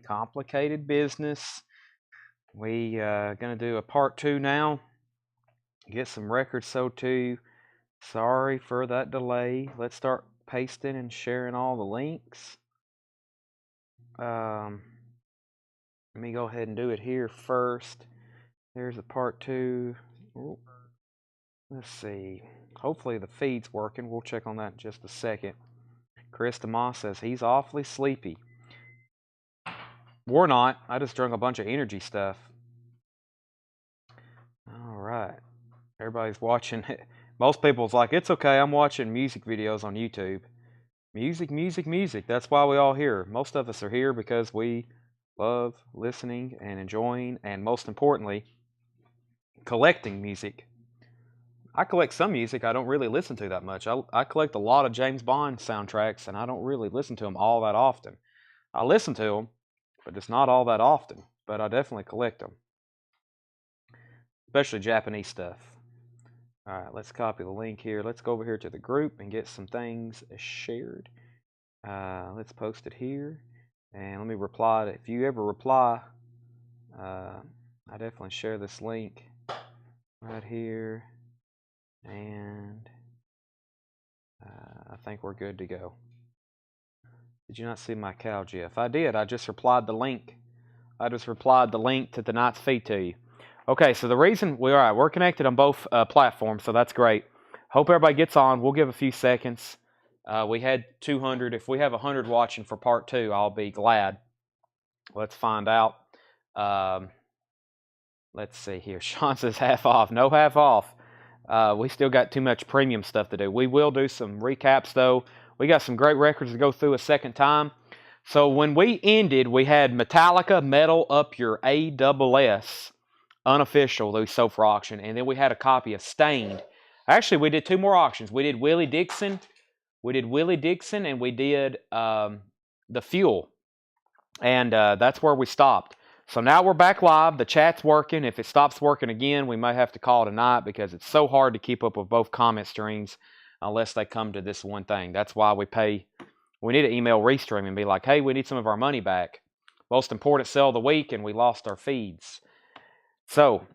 Complicated business. We gonna do a part 2 now. Get some records sold to you. Sorry for that delay. Let's start pasting and sharing all the links. Let me go ahead and do it here first. There's a part 2. Ooh. Let's see. Hopefully the feed's working. We'll check on that in just a second. Chris DeMoss says he's awfully sleepy. We're not. I just drank a bunch of energy stuff. All right. Everybody's watching. Most people's like, it's okay, I'm watching music videos on YouTube. Music, music, music. That's why we all here. Most of us are here because we love listening and enjoying, and most importantly, collecting music. I collect some music I don't really listen to that much. I collect a lot of James Bond soundtracks, and I don't really listen to them all that often. I listen to them, but it's not all that often. But I definitely collect them, especially Japanese stuff. All right, let's copy the link here. Let's go over here to the group and get some things shared. Let's post it here. And let me reply. If you ever reply, I definitely share this link right here. And I think we're good to go. Did you not see my cow GIF? I did. I just replied the link. I just replied the link to tonight's feed to you. Okay, so the reason we're connected on both platforms, so that's great. Hope everybody gets on. We'll give a few seconds. We had 200. If we have 100 watching for part 2, I'll be glad. Let's find out. Let's see here. Sean says half off. No half off. We still got too much premium stuff to do. We will do some recaps, though. We got some great records to go through a second time. So when we ended, we had Metallica, Metal Up Your ASS. Unofficial that we sold for auction, and then we had a copy of Stained. Actually, we did 2 more auctions. We did Willie Dixon, and we did The Fuel, and that's where we stopped. So now we're back live. The chat's working. If it stops working again, we might have to call it a night because it's so hard to keep up with both comment streams unless they come to this one thing. That's why we need to email Restream and be like, hey, we need some of our money back. Most important sell of the week, and we lost our feeds. So,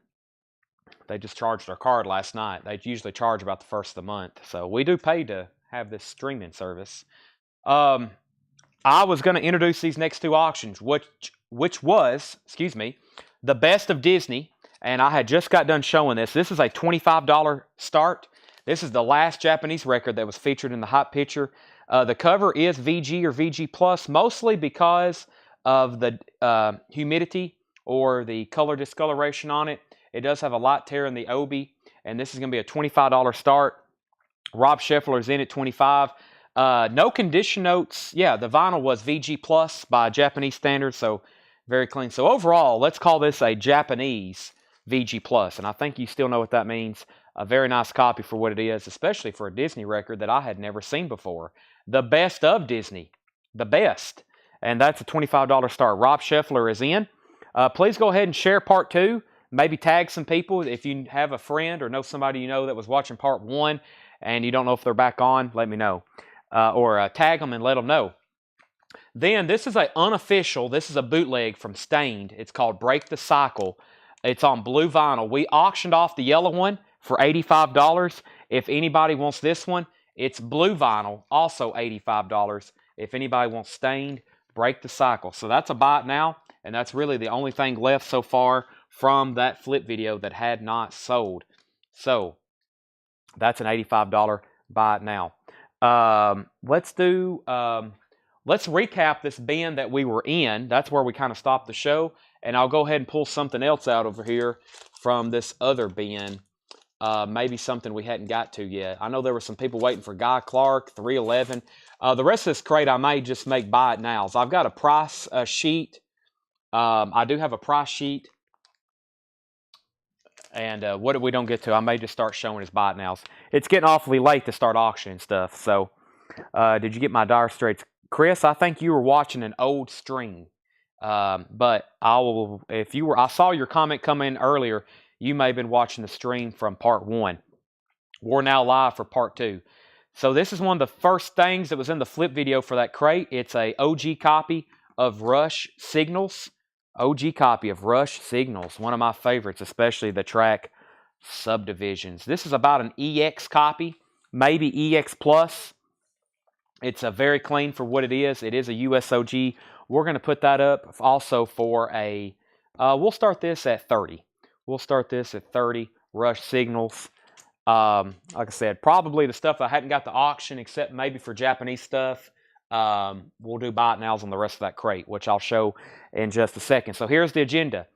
they just charged our card last night. They usually charge about the first of the month. So, we do pay to have this streaming service. I was going to introduce these next 2 auctions, which was, the best of Disney. And I had just got done showing this. This is a $25 start. This is the last Japanese record that was featured in the hot picture. The cover is VG or VG Plus, mostly because of the humidity or the color discoloration on it. It does have a light tear in the obi, and this is going to be a $25 start. Rob Scheffler's in at $25. No condition notes. Yeah, the vinyl was VG Plus by Japanese standards, so very clean. So overall, let's call this a Japanese VG Plus, and I think you still know what that means. A very nice copy for what it is, especially for a Disney record that I had never seen before. The best of Disney. The best. And that's a $25 start. Rob Scheffler is in. Please go ahead and share part 2. Maybe tag some people. If you have a friend or know somebody you know that was watching part 1 and you don't know if they're back on, let me know. Or tag them and let them know. Then this is this is a bootleg from Stained. It's called Break the Cycle. It's on blue vinyl. We auctioned off the yellow one for $85. If anybody wants this one, it's blue vinyl, also $85. If anybody wants Stained, Break the Cycle. So that's a buy it now. And that's really the only thing left so far from that flip video that had not sold. So that's an $85 buy it now. Let's recap this bin that we were in. That's where we kind of stopped the show. And I'll go ahead and pull something else out over here from this other bin. Maybe something we hadn't got to yet. I know there were some people waiting for Guy Clark, 311. The rest of this crate I may just make buy it nows. I've got a price sheet. I do have a price sheet, and what we don't get to, I may just start showing as buy it nows. It's getting awfully late to start auctioning stuff, so did you get my Dire Straits? Chris, I think you were watching an old stream, but I saw your comment come in earlier. You may have been watching the stream from part 1. We're now live for part 2. So this is one of the first things that was in the flip video for that crate. It's a OG copy of Rush Signals. OG copy of Rush Signals. One of my favorites, especially the track Subdivisions. This is about an EX copy, maybe EX Plus. It's a very clean for what it is. It is a USOG. We're going to put that up also for a, we'll start this at 30. We'll start this at 30. Rush Signals. Like I said, probably the stuff I hadn't got to auction, except maybe for Japanese stuff. We'll do buy it nows on the rest of that crate, which I'll show in just a second. So here's the agenda.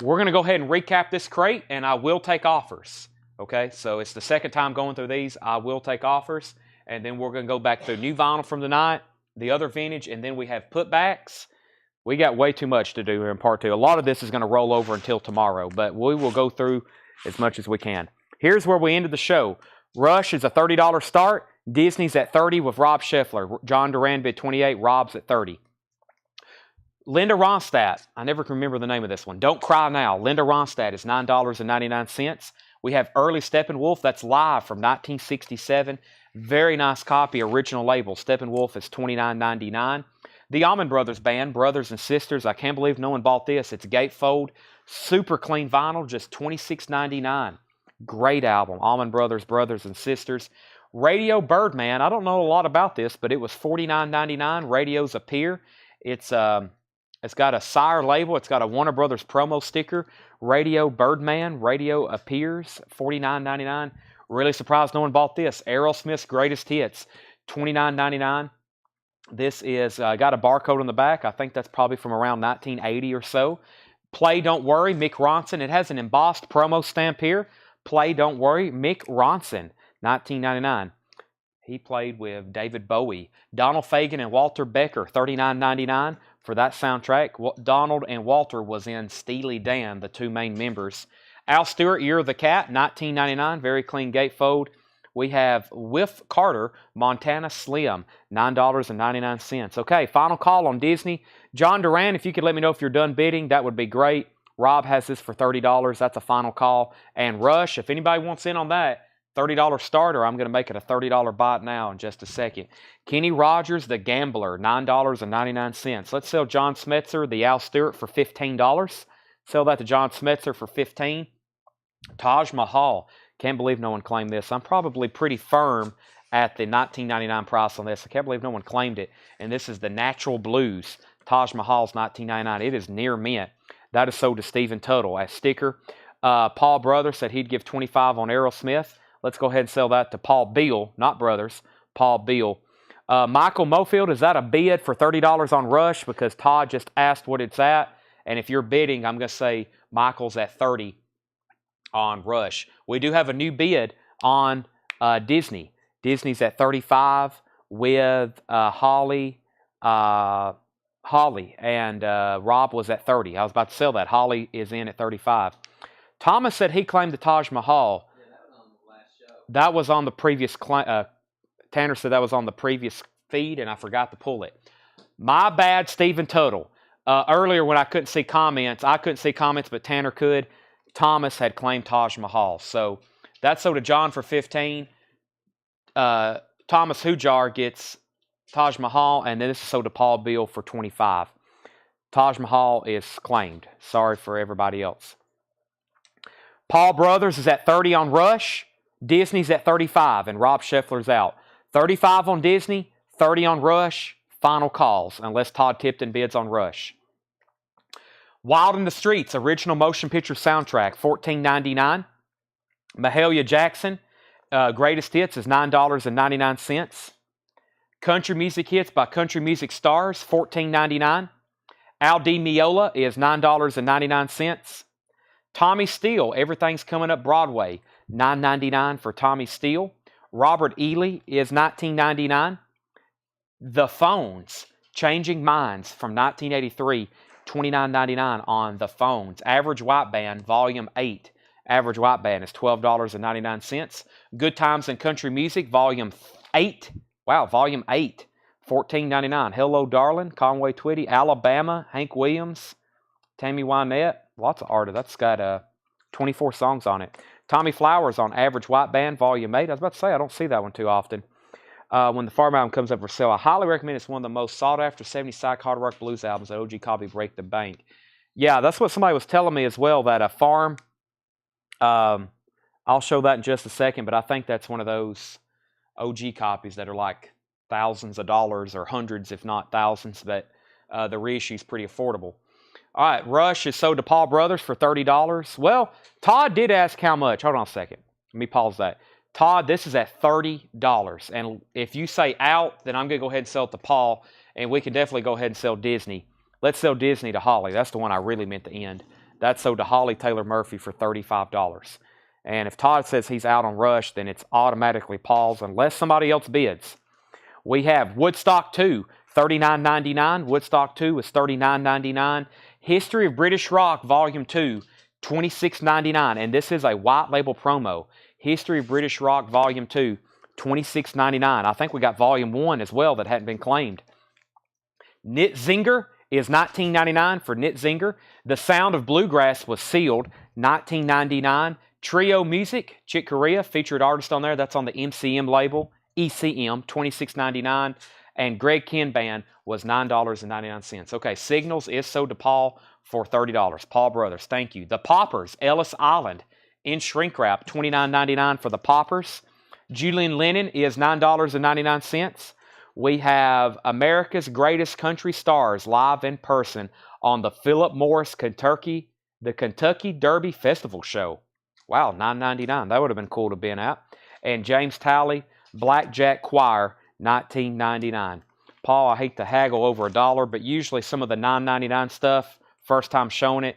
We're going to go ahead and recap this crate, and I will take offers. Okay, so it's the second time going through these. I will take offers, and then we're going to go back through new vinyl from the night, the other vintage, and then we have putbacks. We got way too much to do here in part two. A lot of this is going to roll over until tomorrow, but we will go through as much as we can. Here's where we ended the show. Rush is a $30 start. Disney's at 30 with Rob Scheffler. John Duran bid 28. Rob's at 30. Linda Ronstadt. I never can remember the name of this one. Don't Cry Now. Linda Ronstadt is $9.99. We have Early Steppenwolf. That's live from 1967. Very nice copy. Original label. Steppenwolf is $29.99. The Allman Brothers Band. Brothers and Sisters. I can't believe no one bought this. It's gatefold. Super clean vinyl. Just $26.99. Great album. Allman Brothers, Brothers and Sisters. Radio Birdman. I don't know a lot about this, but it was $49.99. Radios Appear. It's got a Sire label. It's got a Warner Brothers promo sticker. Radio Birdman. Radio Appears. $49.99. Really surprised no one bought this. Aerosmith's Greatest Hits. $29.99. This is got a barcode on the back. I think that's probably from around 1980 or so. Play Don't Worry. Mick Ronson. It has an embossed promo stamp here. Play Don't Worry. Mick Ronson. $19.99. He played with David Bowie. Donald Fagen and Walter Becker. $39.99 for that soundtrack. Donald and Walter was in Steely Dan, the two main members. Al Stewart, Year of the Cat. $19.99. Very clean gatefold. We have Whiff Carter, Montana Slim. $9.99. Okay, final call on Disney. John Duran, if you could let me know if you're done bidding, that would be great. Rob has this for $30. That's a final call. And Rush, if anybody wants in on that, $30 starter, I'm going to make it a $30 buy it now in just a second. Kenny Rogers, The Gambler, $9.99. Let's sell John Smetzer, the Al Stewart, for $15. Sell that to John Smetzer for $15. Taj Mahal. Can't believe no one claimed this. I'm probably pretty firm at the $19.99 price on this. I can't believe no one claimed it. And this is the Natural Blues. Taj Mahal's $19.99. It is near mint. That is sold to Stephen Tuttle as sticker. Paul Brothers said he'd give $25 on Aerosmith. Let's go ahead and sell that to Paul Beal, not Brothers, Paul Beal. Michael Mofield, is that a bid for $30 on Rush? Because Todd just asked what it's at. And if you're bidding, I'm going to say Michael's at $30 on Rush. We do have a new bid on Disney. Disney's at $35 with Holly. Holly and Rob was at $30. I was about to sell that. Holly is in at $35. Thomas said he claimed the Taj Mahal. That was on the previous, Tanner said that was on the previous feed, and I forgot to pull it. My bad, Stephen Tuttle. Earlier when I couldn't see comments, but Tanner could. Thomas had claimed Taj Mahal. So that's sold to John for $15. Thomas Hujar gets Taj Mahal, and then this is sold to Paul Beal for $25. Taj Mahal is claimed. Sorry for everybody else. Paul Brothers is at $30 on Rush. Disney's at $35, and Rob Scheffler's out. $35 on Disney, $30 on Rush. Final calls, unless Todd Tipton bids on Rush. Wild in the Streets, original motion picture soundtrack, $14.99. Mahalia Jackson, Greatest Hits is $9.99. Country Music Hits by Country Music Stars, $14.99. Al Di Meola is $9.99. Tommy Steele, Everything's Coming Up Broadway, $9.99 for Tommy Steele. Robert Ely is $19.99. The Phones, Changing Minds from 1983, $29.99 on The Phones. Average White Band, Volume 8. Average White Band is $12.99. Good Times in Country Music, Volume 8. Wow, Volume 8, $14.99. Hello, Darling, Conway Twitty, Alabama, Hank Williams, Tammy Wynette. Lots of artists. That's got 24 songs on it. Tommy Flowers on Average White Band, Volume 8. I was about to say, I don't see that one too often. when the Farm album comes up for sale. I highly recommend it. It's one of the most sought-after 70s psych hard rock blues albums that OG copy break the bank. Yeah, that's what somebody was telling me as well, that a Farm, I'll show that in just a second, but I think that's one of those OG copies that are like thousands of dollars or hundreds, if not thousands, but the reissue is pretty affordable. All right, Rush is sold to Paul Brothers for $30. Well, Todd did ask how much. Hold on a second. Let me pause that. Todd, this is at $30. And if you say out, then I'm going to go ahead and sell it to Paul, and we can definitely go ahead and sell Disney. Let's sell Disney to Holly. That's the one I really meant to end. That's sold to Holly Taylor Murphy for $35. And if Todd says he's out on Rush, then it's automatically Paul's unless somebody else bids. We have Woodstock 2, $39.99. Woodstock 2 is $39.99. History of British Rock, Volume 2, $26.99. And this is a white label promo. History of British Rock, Volume 2, $26.99. I think we got Volume 1 as well that hadn't been claimed. Knit Zinger is $19.99 for Knit Zinger. The Sound of Bluegrass was sealed, $19.99. Trio Music, Chick Corea, featured artist on there. That's on the MCM label, ECM, $26.99. And Greg Ken Band was $9.99. Okay, Signals is sold to Paul for $30. Paul Brothers, thank you. The Poppers, Ellis Island, in shrink wrap, $29.99 for the Poppers. Julian Lennon is $9.99. We have America's Greatest Country Stars live in person on the Philip Morris the Kentucky Derby Festival Show. Wow, $9.99. That would have been cool to have been at. And James Talley, Blackjack Choir, $19.99. Paul, I hate to haggle over $1, but usually some of the $9.99 stuff, first time showing it,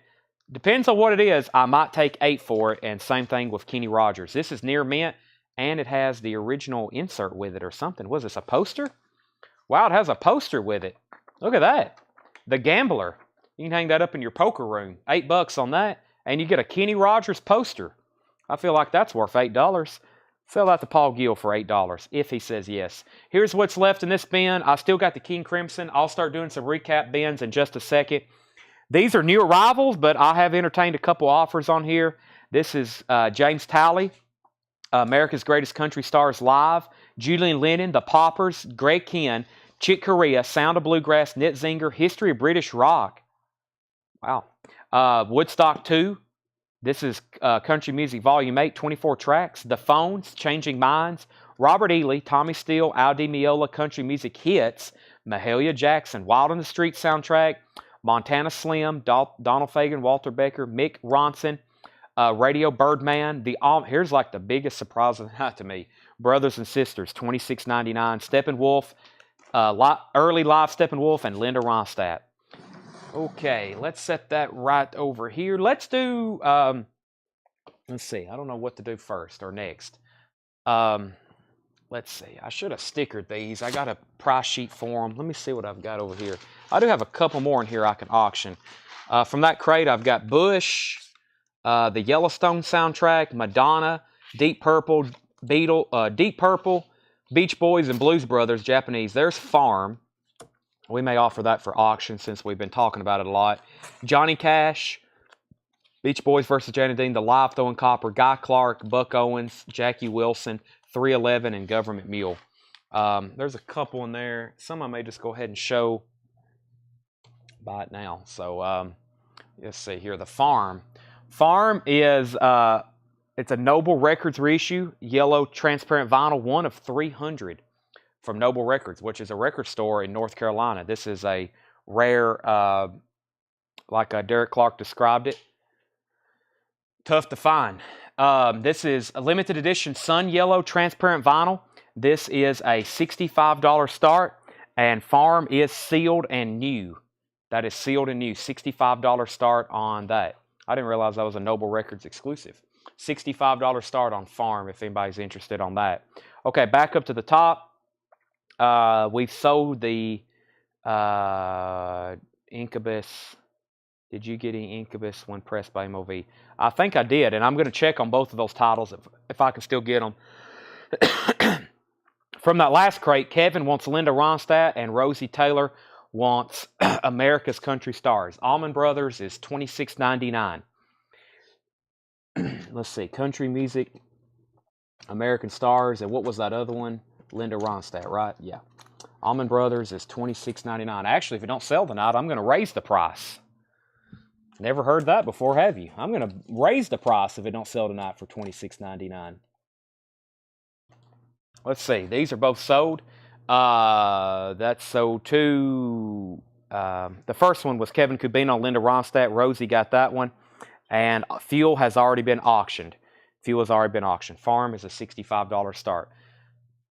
depends on what it is, I might take $8 for it, and same thing with Kenny Rogers. This is near mint, and it has the original insert with it or something. Was this a poster? Wow, it has a poster with it. Look at that. The Gambler. You can hang that up in your poker room. $8 on that, and you get a Kenny Rogers poster. I feel like that's worth $8. Sell that to Paul Gill for $8, if he says yes. Here's what's left in this bin. I still got the King Crimson. I'll start doing some recap bins in just a second. These are new arrivals, but I have entertained a couple offers on here. This is James Talley, America's Greatest Country Stars Live, Julian Lennon, The Poppers, Greg Ken, Chick Corea, Sound of Bluegrass, Knit Zinger, History of British Rock. Wow. Woodstock 2. This is Country Music Volume 8, 24 tracks. The Phones, Changing Minds, Robert Ely, Tommy Steele, Al Di Meola, Country Music Hits, Mahalia Jackson, Wild on the Street soundtrack, Montana Slim, Donald Fagen, Walter Becker, Mick Ronson, Radio Birdman. Here's like the biggest surprise of the night to me. Brothers and Sisters, $26.99. Steppenwolf, early live Steppenwolf, and Linda Ronstadt. Okay, let's set that right over here. Let's do, let's see. I don't know what to do first or next. Let's see. I should have stickered these. I got a price sheet for them. Let me see what I've got over here. I do have a couple more in here I can auction. From that crate, I've got Bush, the Yellowstone soundtrack, Madonna, Deep Purple, Deep Purple, Beach Boys, and Blues Brothers, Japanese. There's Farm. We may offer that for auction since we've been talking about it a lot. Johnny Cash, Beach Boys versus Janet Dean, The Live Throwing Copper, Guy Clark, Buck Owens, Jackie Wilson, 311, and Government Mule. There's a couple in there. Some I may just go ahead and show by it now. So let's see here. The Farm. Farm is it's a Noble Records reissue, yellow transparent vinyl, one of 300 from Noble Records, which is a record store in North Carolina. This is a rare, like Derek Clark described it, tough to find. This is a limited edition Sun Yellow transparent vinyl. This is a $65 start, and Farm is sealed and new. That is sealed and new. $65 start on that. I didn't realize that was a Noble Records exclusive. $65 start on Farm if anybody's interested on that. Okay, back up to the top. We've sold the Incubus. Did you get any Incubus when pressed by MOV? I think I did, and I'm going to check on both of those titles if I can still get them. From that last crate, Kevin wants Linda Ronstadt, and Rosie Taylor wants America's Country Stars. Allman Brothers is $26.99. Let's see, Country Music, American Stars, and what was that other one? Linda Ronstadt, right? Yeah. Allman Brothers is $26.99. Actually, if it don't sell tonight, I'm going to raise the price. Never heard that before, have you? I'm going to raise the price if it don't sell tonight for $26.99. Let's see. These are both sold. That's sold to... the first one was Kevin Kubino, Linda Ronstadt. Rosie got that one. And Fuel has already been auctioned. Fuel has already been auctioned. Farm is a $65 start.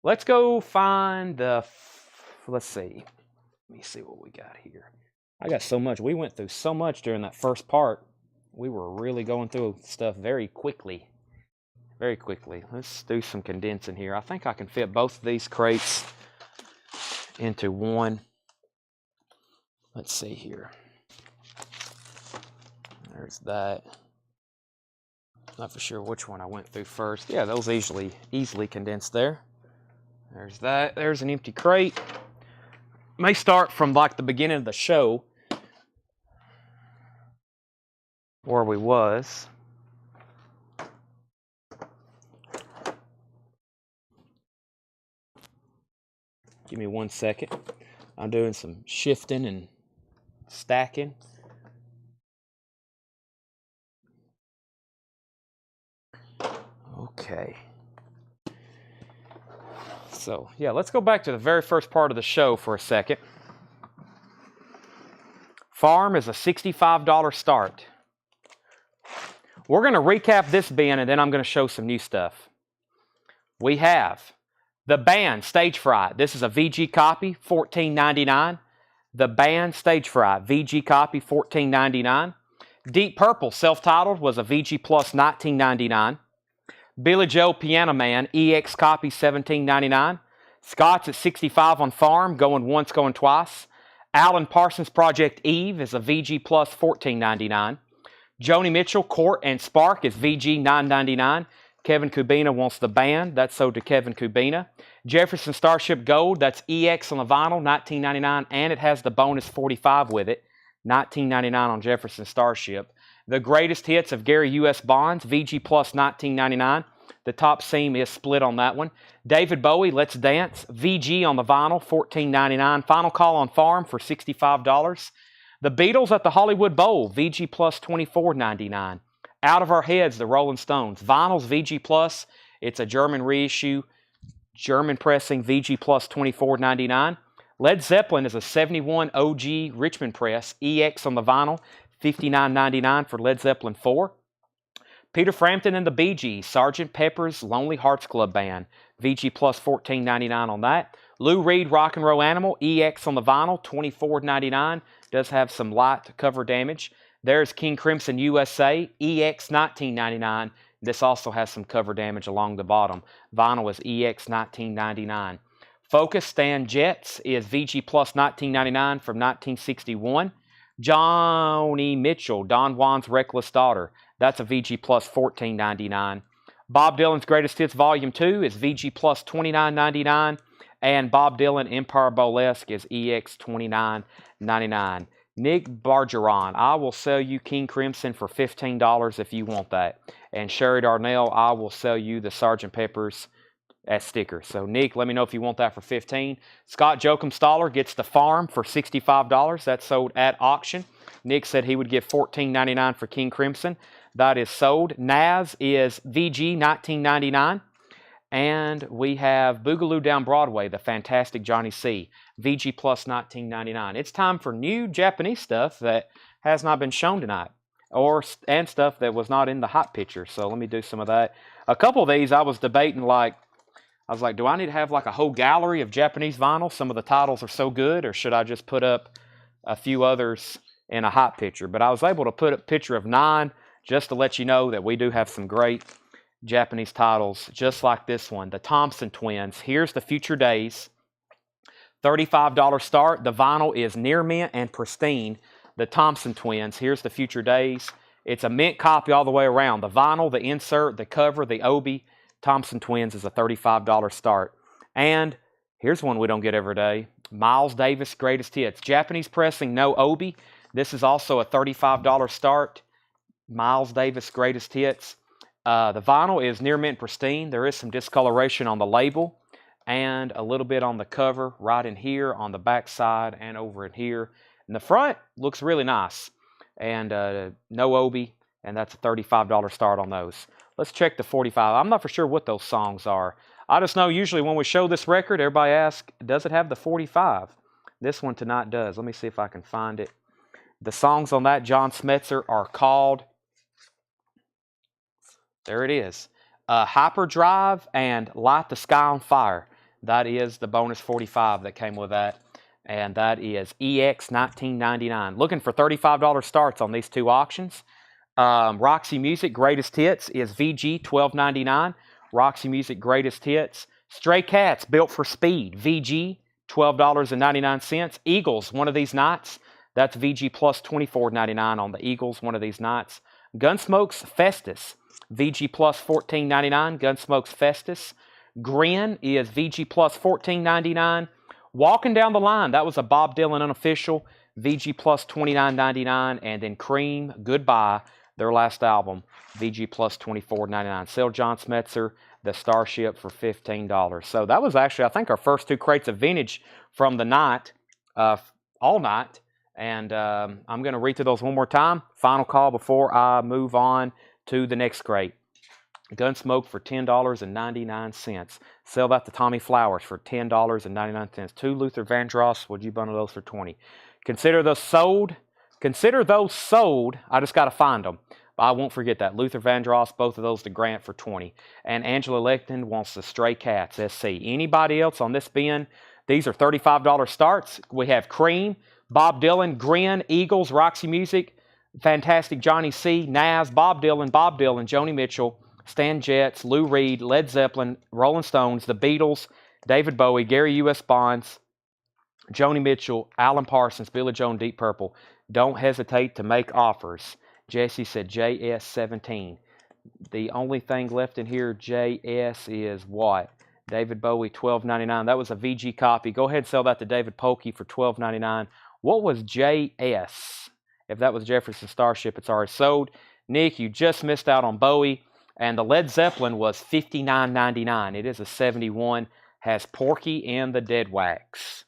Let's go find the... Let's see. Let me see what we got here. I got so much. We went through so much during that first part. We were really going through stuff very quickly. Very quickly. Let's do some condensing here. I think I can fit both of these crates into one. Let's see here. There's that. Not for sure which one I went through first. Yeah, those easily condensed there. There's that. There's an empty crate. May start from like the beginning of the show where we was. Give me 1 second. I'm doing some shifting and stacking. Okay. So, yeah, let's go back to the very first part of the show for a second. Farm is a $65 start. We're going to recap this bin, and then I'm going to show some new stuff. We have the band Stage Fright. This is a VG copy, $14.99. The band Stage Fright, VG copy, $14.99. Deep Purple, self-titled, was a VG Plus, $19.99. Billy Joe Piano Man, EX copy, $17.99. Scott's at $65 on Farm, going once, going twice. Alan Parsons Project Eve is a VG Plus, $14.99. Joni Mitchell, Court and Spark is VG, $9.99. Kevin Kubina wants the band. That's sold to Kevin Kubina. Jefferson Starship Gold, that's EX on the vinyl, $19.99, and it has the bonus 45 with it, $19.99 on Jefferson Starship. The Greatest Hits of Gary U.S. Bonds, VG Plus, $19.99. The top seam is split on that one. David Bowie, Let's Dance, VG on the vinyl, $14.99. Final Call on Farm for $65. The Beatles at the Hollywood Bowl, VG Plus, $24.99. Out of Our Heads, the Rolling Stones. Vinyls, VG Plus. It's a German reissue, German pressing, VG Plus, $24.99. Led Zeppelin is a 71 OG Richmond press, EX on the vinyl, $59.99 for Led Zeppelin 4. Peter Frampton and the Bee Gees, Sgt. Pepper's Lonely Hearts Club Band, VG Plus, $14.99 on that. Lou Reed, Rock and Roll Animal, EX on the vinyl, $24.99. Does have some light cover damage. There's King Crimson USA, EX, $19.99. This also has some cover damage along the bottom. Vinyl is EX, $19.99. Focus Stan Jets is VG Plus, $19.99 from 1961. Joni Mitchell, Don Juan's Reckless Daughter. That's a VG Plus, $14.99. Bob Dylan's Greatest Hits Volume 2 is VG Plus, $29.99. And Bob Dylan Empire Burlesque is EX, $29.99. Nick Bargeron, I will sell you King Crimson for $15 if you want that. And Sherry Darnell, I will sell you the Sgt. Pepper's as stickers. So Nick, let me know if you want that for $15. Scott Joachim Staller gets the Farm for $65. That's sold at auction. Nick said he would give $14.99 for King Crimson. That is sold. Naz is VG, $19.99. And we have Boogaloo Down Broadway, the Fantastic Johnny C. VG Plus, $19.99. It's time for new Japanese stuff that has not been shown tonight, and stuff that was not in the hot picture. So let me do some of that. A couple of these I was debating, I was like, do I need to have like a whole gallery of Japanese vinyl? Some of the titles are so good, or should I just put up a few others in a hot picture? But I was able to put a picture of 9 just to let you know that we do have some great Japanese titles, just like this one, the Thompson Twins. Here's the Future Days, $35 start. The vinyl is near mint and pristine. The Thompson Twins, here's the Future Days. It's a mint copy all the way around. The vinyl, the insert, the cover, the obi. Thompson Twins is a $35 start. And here's one we don't get every day. Miles Davis Greatest Hits. Japanese pressing, no obi. This is also a $35 start. Miles Davis Greatest Hits. The vinyl is near mint pristine. There is some discoloration on the label. and a little bit on the cover right in here on the back side and over in here. And the front looks really nice. And no Obi, and that's a $35 start on those. Let's check the 45. I'm not for sure what those songs are. I just know usually when we show this record, everybody asks, does it have the 45? This one tonight does. Let me see if I can find it. The songs on that John Smetzer are called, there it is, Hyperdrive and Light the Sky on Fire. That is the bonus 45 that came with that. And that is EX 1999. Looking for $35 starts on these two auctions. Roxy Music Greatest Hits is VG $12.99. Roxy Music Greatest Hits. Stray Cats Built for Speed VG $12.99. Eagles One of These Nights. That's VG plus $24.99 on the Eagles One of These Nights. Gunsmoke's Festus VG plus $14.99. Gunsmoke's Festus. Grin is VG plus $14.99. Walking Down the Line, that was a Bob Dylan unofficial, VG plus $29.99. And then Cream, Goodbye, their last album, VG plus $24.99. Sell John Smetzer, the Starship, for $15. So that was actually, I think, our first two crates of vintage from the night, all night. And I'm going to read through those one more time. Final call before I move on to the next crate. Gunsmoke for $10.99. Sell that to Tommy Flowers for $10.99. Two Luther Vandross, would you bundle those for $20? Consider those sold. Consider those sold. I just got to find them. I won't forget that. Luther Vandross, both of those to Grant for $20. And Angela Lecton wants the Stray Cats SC. Anybody else on this bin? These are $35 starts. We have Cream, Bob Dylan, Grin, Eagles, Roxy Music, Fantastic Johnny C, Nas, Bob Dylan, Joni Mitchell, Stan Getz, Lou Reed, Led Zeppelin, Rolling Stones, The Beatles, David Bowie, Gary U.S. Bonds, Joni Mitchell, Alan Parsons, Billy Joel, Deep Purple. Don't hesitate to make offers. Jesse said JS17. The only thing left in here, JS, is what? David Bowie, $12.99. That was a VG copy. Go ahead and sell that to David Polkey for $12.99. What was JS? If that was Jefferson Starship, it's already sold. Nick, you just missed out on Bowie. And the Led Zeppelin was $59.99. It is a 71. Has Porky and the Dead Wax.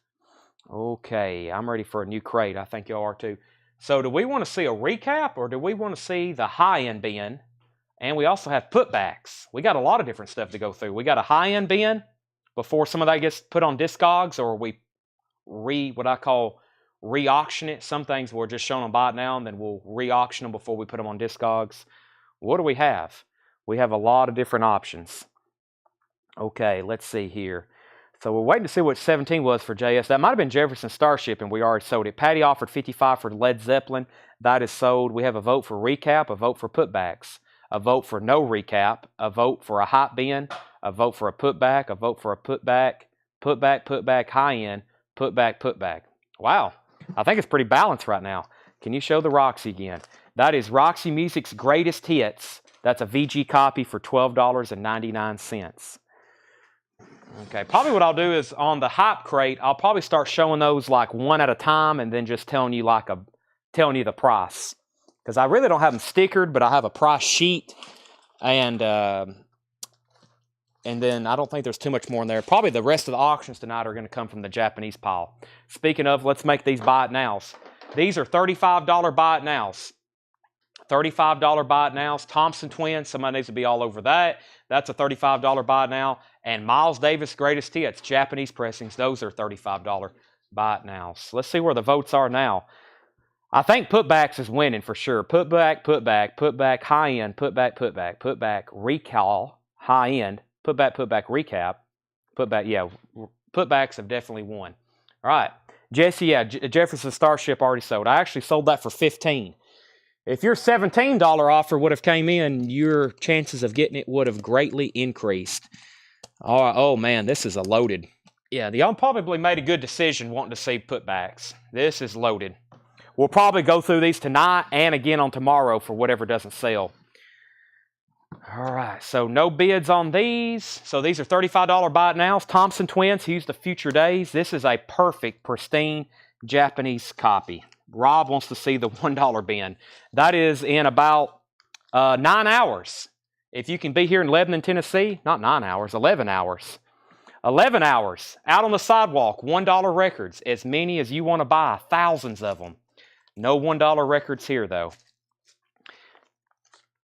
Okay, I'm ready for a new crate. I think y'all are too. So do we want to see a recap, or do we want to see the high-end bin? And we also have putbacks. We got a lot of different stuff to go through. We got a high-end bin before some of that gets put on Discogs, or we what I call re-auction it. Some things we're just showing them buy it now, and then we'll re-auction them before we put them on Discogs. What do we have? We have a lot of different options. Okay, let's see here. So we're waiting to see what 17 was for JS. That might have been Jefferson Starship, and we already sold it. Patty offered 55 for Led Zeppelin. That is sold. We have a vote for recap, a vote for putbacks, a vote for no recap, a vote for a hot bin, a vote for a putback, a vote for a putback, putback, high end, putback. Wow, I think it's pretty balanced right now. Can you show the Roxy again? That is Roxy Music's Greatest Hits. That's a VG copy for $12.99. Okay, probably what I'll do is on the hype crate, I'll probably start showing those like one at a time and then just telling you the price. Because I really don't have them stickered, but I have a price sheet, and then I don't think there's too much more in there. Probably the rest of the auctions tonight are going to come from the Japanese pile. Speaking of, let's make these buy it nows. These are $35 buy it nows. $35 buy it nows. Thompson Twins, somebody needs to be all over that. That's a $35 buy it now. And Miles Davis Greatest Hits, Japanese pressings, those are $35 buy it nows. Let's see where the votes are now. I think putbacks is winning for sure. Putback, high end, putback, recall, high end, putback, recap, putback, yeah, putbacks have definitely won. All right, Jesse, yeah, Jefferson Starship already sold. I actually sold that for $15. If your $17 offer would have came in, your chances of getting it would have greatly increased. Oh man, this is a loaded. Yeah, y'all probably made a good decision wanting to see putbacks. This is loaded. We'll probably go through these tonight and again on tomorrow for whatever doesn't sell. All right, so no bids on these. So these are $35 buy it nows. Thompson Twins, Here's the Future Days. This is a perfect, pristine Japanese copy. Rob wants to see the $1 bin. That is in about 9 hours. If you can be here in Lebanon, Tennessee, not 9 hours, 11 hours. 11 hours out on the sidewalk, $1 records, as many as you want to buy, thousands of them. No $1 records here though.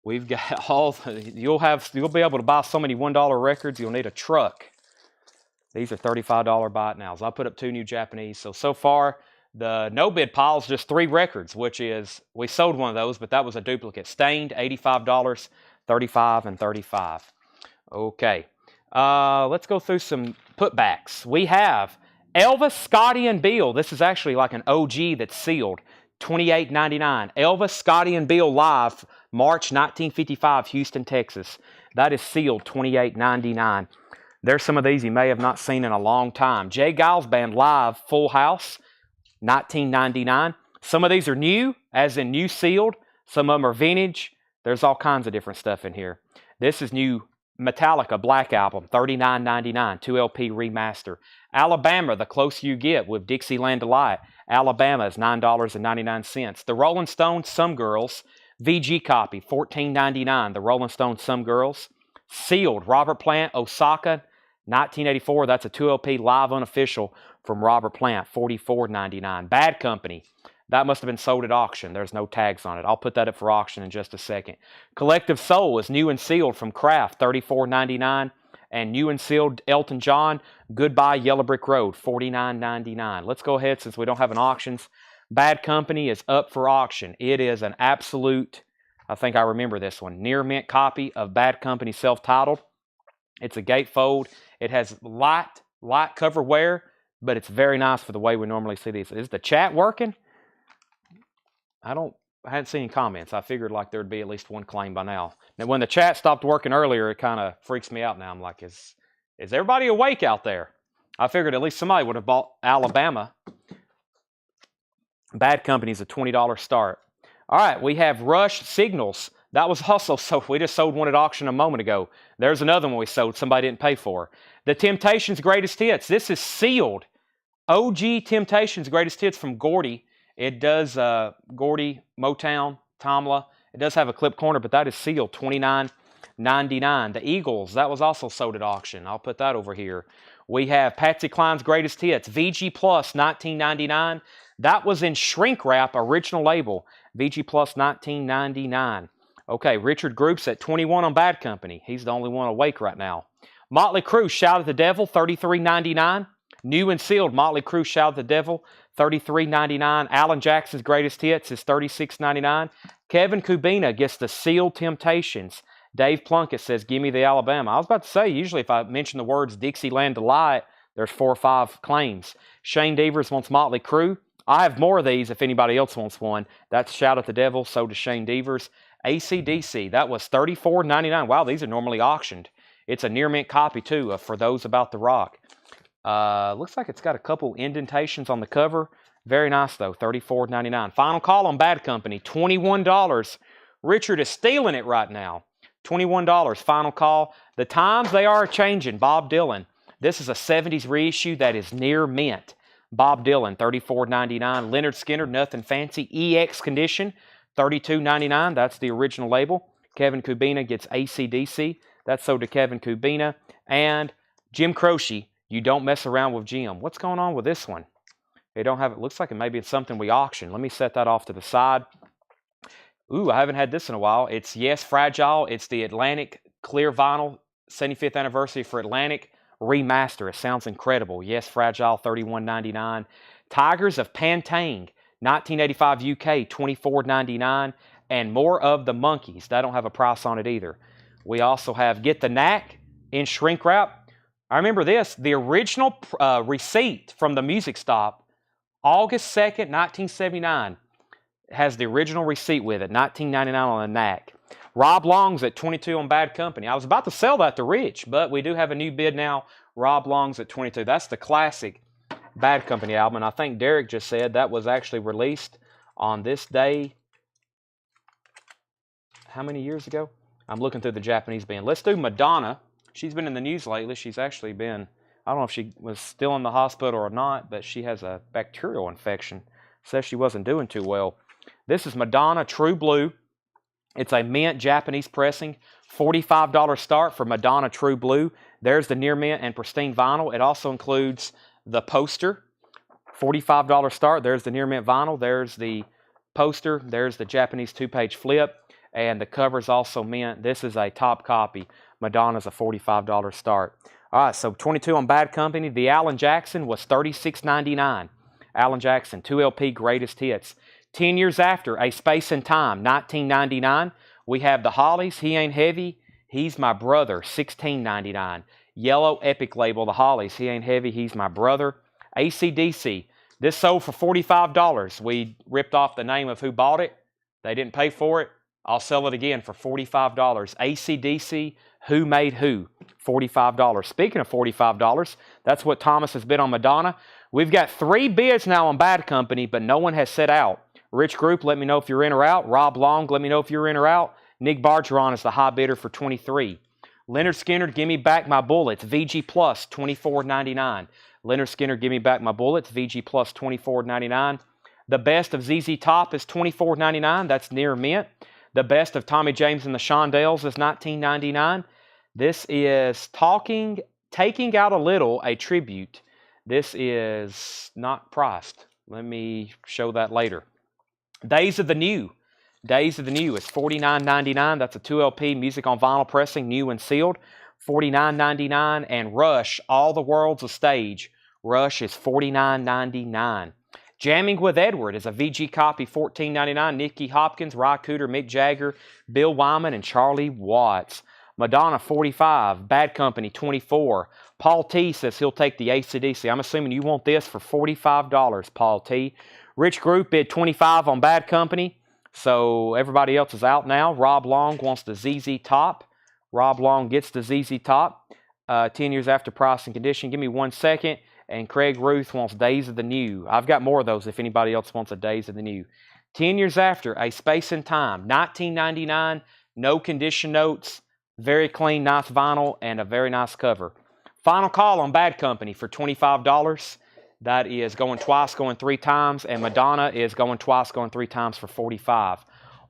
We've got you'll be able to buy so many $1 records, you'll need a truck. These are $35 buy it nows. I put up 2 new Japanese. So far, the no bid pile is just 3 records, which is, we sold one of those, but that was a duplicate. Stained, $85, $35, and $35. Okay, let's go through some putbacks. We have Elvis, Scotty, and Bill. This is actually like an OG that's sealed. $28.99. Elvis, Scotty, and Bill live, March 1955, Houston, Texas. That is sealed, $28.99. There's some of these you may have not seen in a long time. Jay Giles Band live, Full House, $19.99. Some of these are new, as in new sealed. Some of them are vintage. There's all kinds of different stuff in here. This is new Metallica Black Album, $39.99, 2LP remaster. Alabama, The Closer You Get with Dixieland Delight. Alabama is $9.99. The Rolling Stones, Some Girls, VG copy, $14.99. The Rolling Stones, Some Girls. Sealed, Robert Plant, Osaka, 1984. That's a 2LP live unofficial from Robert Plant, $44.99. Bad Company. That must have been sold at auction. There's no tags on it. I'll put that up for auction in just a second. Collective Soul is new and sealed from Kraft, $34.99. And new and sealed Elton John, Goodbye Yellow Brick Road, $49.99. Let's go ahead, since we don't have an auctions. Bad Company is up for auction. It is an absolute, I think I remember this one, near mint copy of Bad Company self-titled. It's a gatefold. It has light cover wear, but it's very nice for the way we normally see these. Is the chat working? I hadn't seen any comments. I figured like there'd be at least one claim by now. Now, when the chat stopped working earlier, it kind of freaks me out now. I'm like, is everybody awake out there? I figured at least somebody would have bought Alabama. Bad Company's a $20 start. All right, we have Rush Signals. That was Hustle, so we just sold one at auction a moment ago. There's another one we sold somebody didn't pay for. The Temptations' Greatest Hits. This is sealed. OG Temptations' Greatest Hits from Gordy. It does, Gordy, Motown, Tamla. It does have a clip corner, but that is sealed, $29.99. The Eagles, that was also sold at auction. I'll put that over here. We have Patsy Cline's Greatest Hits, VG Plus, $19.99. That was in shrink wrap, original label, VG Plus, $19.99. Okay, Richard Groups at 21 on Bad Company. He's the only one awake right now. Motley Crue, Shout at the Devil, $33.99. New and sealed, Motley Crue, Shout at the Devil, $33.99. Alan Jackson's Greatest Hits is $36.99. Kevin Kubina gets the sealed Temptations. Dave Plunkett says, give me the Alabama. I was about to say, usually if I mention the words Dixieland Delight, there's 4 or 5 claims. Shane Devers wants Motley Crue. I have more of these if anybody else wants one. That's Shout at the Devil, so does Shane Devers. AC/DC, that was $34.99. Wow, these are normally auctioned. It's a near mint copy too, for those about the rock. Looks like it's got a couple indentations on the cover. Very nice though, $34.99. Final call on Bad Company, $21. Richard is stealing it right now. $21, final call. The times, they are changing. Bob Dylan. This is a 70s reissue that is near mint. Bob Dylan, $34.99. Leonard Skinner, Nothing Fancy. EX Condition, $32.99. That's the original label. Kevin Kubina gets AC/DC. That's sold to Kevin Kubina. And Jim Croce, You Don't Mess Around with Jim. What's going on with this one? They don't have it. Looks like maybe it's something we auctioned. Let me set that off to the side. Ooh, I haven't had this in a while. It's Yes Fragile. It's the Atlantic Clear Vinyl 75th anniversary for Atlantic remaster. It sounds incredible. Yes Fragile, $31.99. Tigers of Pantang, 1985 UK, $24.99. And More of the Monkeys. That don't have a price on it either. We also have Get the Knack in shrink wrap. I remember this. The original receipt from the music stop, August 2nd, 1979. Has the original receipt with it, $19.99 on the Knack. Rob Long's at 22 on Bad Company. I was about to sell that to Rich, but we do have a new bid now. Rob Long's at 22. That's the classic Bad Company album, and I think Derek just said that was actually released on this day. How many years ago? I'm looking through the Japanese band. Let's do Madonna. She's been in the news lately. She's actually been, I don't know if she was still in the hospital or not, but she has a bacterial infection. Says she wasn't doing too well. This is Madonna True Blue. It's a mint Japanese pressing. $45 start for Madonna True Blue. There's the near mint and pristine vinyl. It also includes the poster, $45 start. There's the near mint vinyl. There's the poster. There's the Japanese 2-page flip. And the cover is also mint. This is a top copy. Madonna's a $45 start. All right, so 22 on Bad Company. The Alan Jackson was $36.99. Alan Jackson, 2 LP greatest hits. 10 years after, A Space and Time, $19.99. We have the Hollies, He Ain't Heavy, He's My Brother, $16.99. Yellow Epic label, the Hollies, He Ain't Heavy, He's My Brother. AC/DC, this sold for $45. We ripped off the name of who bought it. They didn't pay for it. I'll sell it again for $45. AC/DC, Who Made Who, $45. Speaking of $45, that's what Thomas has bid on Madonna. We've got 3 bids now on Bad Company, but no one has set out. Rich Group, let me know if you're in or out. Rob Long, let me know if you're in or out. Nick Bargeron is the high bidder for 23. Leonard Skinner, Give Me Back My Bullets, VG Plus, $24.99. Leonard Skinner, Give Me Back My Bullets, VG Plus, $24.99. The Best of ZZ Top is $24.99. That's near mint. The Best of Tommy James and the Shondells is $19.99. This is Taking Out a Little, a tribute. This is not priced. Let me show that later. Days of the New. Days of the New is $49.99. That's a 2 LP music on vinyl pressing, new and sealed. $49.99. And Rush, All the World's a Stage. Rush is $49.99. Jamming with Edward is a VG copy, $14.99. Nicky Hopkins, Ry Cooder, Mick Jagger, Bill Wyman, and Charlie Watts. Madonna, $45. Bad Company, $24. Paul T says he'll take the AC/DC. I'm assuming you want this for $45, Paul T. Rich Group bid $25 on Bad Company, so everybody else is out now. Rob Long wants the ZZ Top. Rob Long gets the ZZ Top. 10 years after price and condition. Give me 1 second. And Craig Ruth wants Days of the New. I've got more of those if anybody else wants a Days of the New. 10 years after, A Space and Time, $19.99. No condition notes. Very clean, nice vinyl, and a very nice cover. Final call on Bad Company for $25. That is going twice, going 3 times, and Madonna is going twice, going 3 times for $45.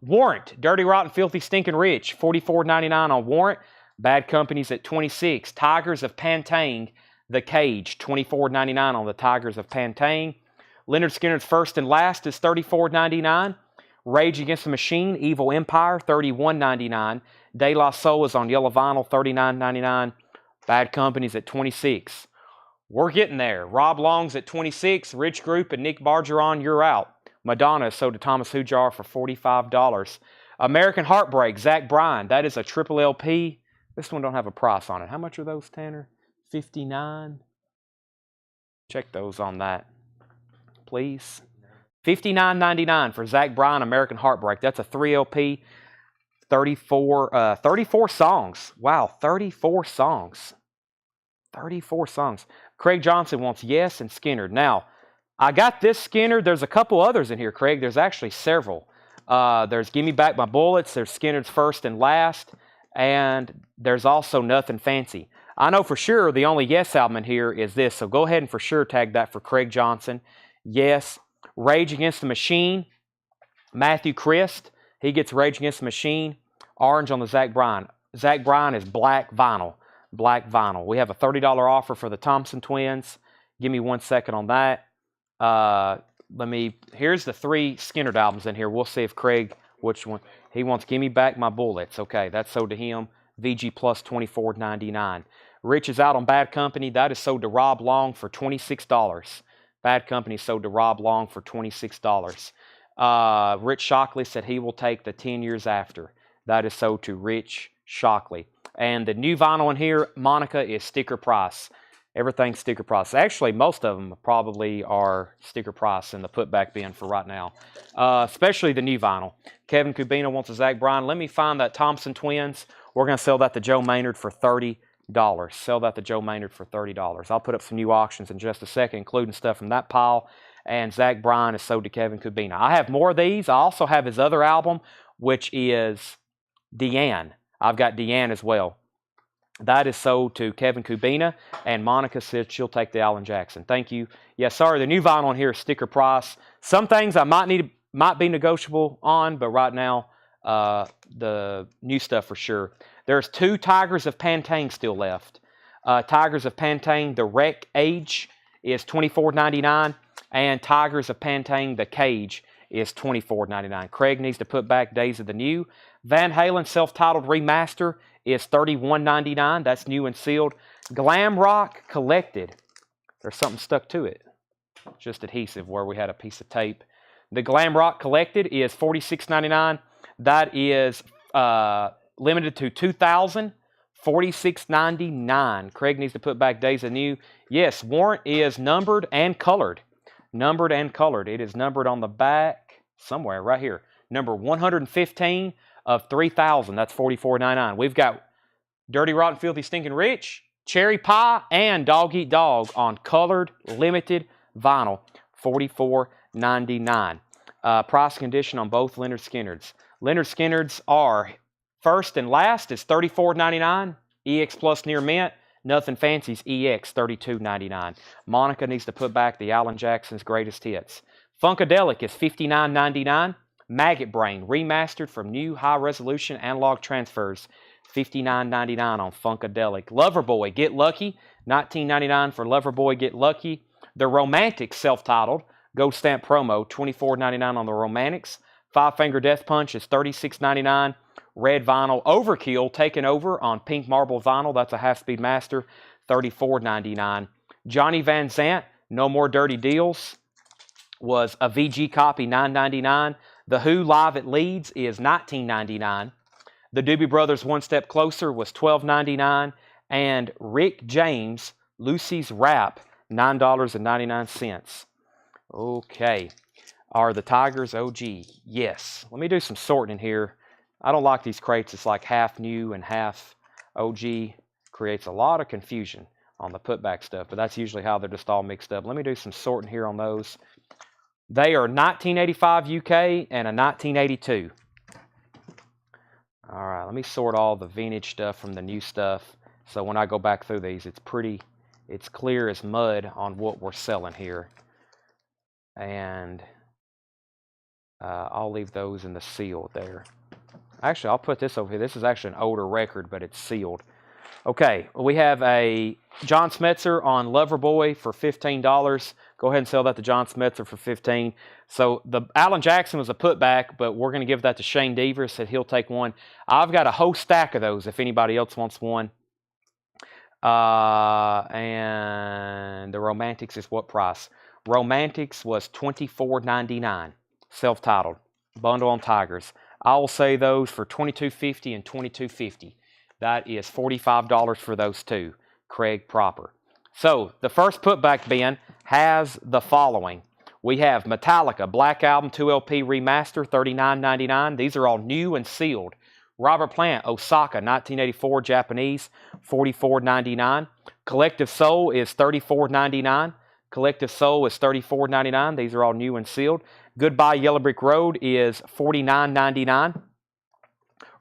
Warrant, Dirty Rotten Filthy Stinking Rich, $44.99 on Warrant. Bad Company's at $26. Tigers of Pantang, The Cage, $24.99 on the Tigers of Pantang. Leonard Skinner's First and Last is $34.99. Rage Against the Machine, Evil Empire, $31.99. De La Soul is on yellow vinyl, $39.99. Bad Company's at $26. We're getting there. Rob Long's at $26. Rich Group and Nick Bargeron, you're out. Madonna is sold to Thomas Hujar for $45. American Heartbreak, Zach Bryan. That is a triple LP. This one don't have a price on it. How much are those, Tanner? $59. Check those on that, please. $59.99 for Zach Bryan, American Heartbreak. That's a 3 LP, 34 songs. Wow, 34 songs. 34 songs. Craig Johnson wants Yes and Skinner. Now, I got this Skinner. There's a couple others in here, Craig. There's actually several. There's Gimme Back My Bullets. There's Skinner's First and Last. And there's also Nothing Fancy. I know for sure the only Yes album in here is this. So go ahead and for sure tag that for Craig Johnson. Yes. Rage Against the Machine. Matthew Christ. He gets Rage Against the Machine. Orange on the Zach Bryan. Zach Bryan is black vinyl. Black vinyl. We have a $30 offer for the Thompson twins. Give me 1 second on that. Here's the 3 Skinner albums in here. We'll see if Craig, which one. He wants Gimme Back My Bullets. Okay, that's sold to him. VG Plus $24.99. Rich is out on Bad Company. That is sold to Rob Long for $26. Bad Company sold to Rob Long for $26. Rich Shockley said he will take the 10 years after. That is sold to Rich Shockley. And the new vinyl in here, Monica, is sticker price. Everything's sticker price. Actually, most of them probably are sticker price in the putback bin for right now. Especially the new vinyl. Kevin Kubina wants a Zach Bryan. Let me find that Thompson twins. We're going to sell that to Joe Maynard for $30. Sell that to Joe Maynard for $30. I'll put up some new auctions in just a second, including stuff from that pile. And Zach Bryan is sold to Kevin Kubina. I have more of these. I also have his other album, which is Deanne. I've got Deanne as well. That is sold to Kevin Kubina, and Monica said she'll take the Alan Jackson. Thank you. Yeah, sorry, the new vinyl in here is sticker price. Some things I might be negotiable on, but right now, the new stuff for sure. There's 2 Tigers of Pantang still left. Tigers of Pantang, the Wreck Age is $24.99. And Tigers of Pantang, the Cage is $24.99. Craig needs to put back Days of the New. Van Halen self-titled remaster is $31.99. That's new and sealed. Glam Rock Collected. There's something stuck to it. Just adhesive where we had a piece of tape. The Glam Rock Collected is $46.99. That is limited to 2,000. $46.99. Craig needs to put back Days of New. Yes, warrant is numbered and colored. Numbered and colored. It is numbered on the back somewhere right here. Number 115 of 3,000. That's $44.99. We've got Dirty Rotten Filthy Stinking Rich, Cherry Pie, and Dog Eat Dog on colored limited vinyl. $44.99. Price condition on both Leonard Skinnards. Leonard Skinnards are first and last is $34.99. EX Plus Near Mint. Nothing Fancy's EX $32.99. Monica needs to put back the Alan Jackson's Greatest Hits. Funkadelic is $59.99. Maggot Brain remastered from new high resolution analog transfers. $59.99 on Funkadelic. Loverboy Get Lucky. $19.99 for Loverboy Get Lucky. The Romantics self-titled Gold Stamp Promo. $24.99 on the Romantics. Five Finger Death Punch is $36.99. Red Vinyl Overkill taken over on Pink Marble Vinyl. That's a half-speed master. $34.99. Johnny Van Zant, No More Dirty Deals, was a VG copy, $9.99. The Who Live at Leeds is $19.99. The Doobie Brothers One Step Closer was $12.99. And Rick James, Lucy's Rap, $9.99. Okay. Are the Tigers OG? Yes. Let me do some sorting in here. I don't like these crates. It's like half new and half OG. Creates a lot of confusion on the putback stuff, but that's usually how they're just all mixed up. Let me do some sorting here on those. They are 1985 UK and a 1982. All right, let me sort all the vintage stuff from the new stuff. So when I go back through these, it's clear as mud on what we're selling here. And I'll leave those in the sealed there. Actually, I'll put this over here. This is actually an older record, but it's sealed. Okay, we have a John Smetzer on Loverboy for $15. Go ahead and sell that to John Smetzer for $15. So the Alan Jackson was a putback, but we're going to give that to Shane Deaver. Said he'll take one. I've got a whole stack of those if anybody else wants one. And the Romantics is what price? Romantics was $24.99. Self-titled. Bundle on Tigers. I will say those for $22.50 and $22.50. That is $45 for those two. Craig proper. So the first putback bin has the following. We have Metallica Black Album 2LP Remaster, $39.99. These are all new and sealed. Robert Plant Osaka 1984 Japanese, $44.99. Collective Soul is $34.99. Collective Soul is $34.99. These are all new and sealed. Goodbye Yellow Brick Road is $49.99.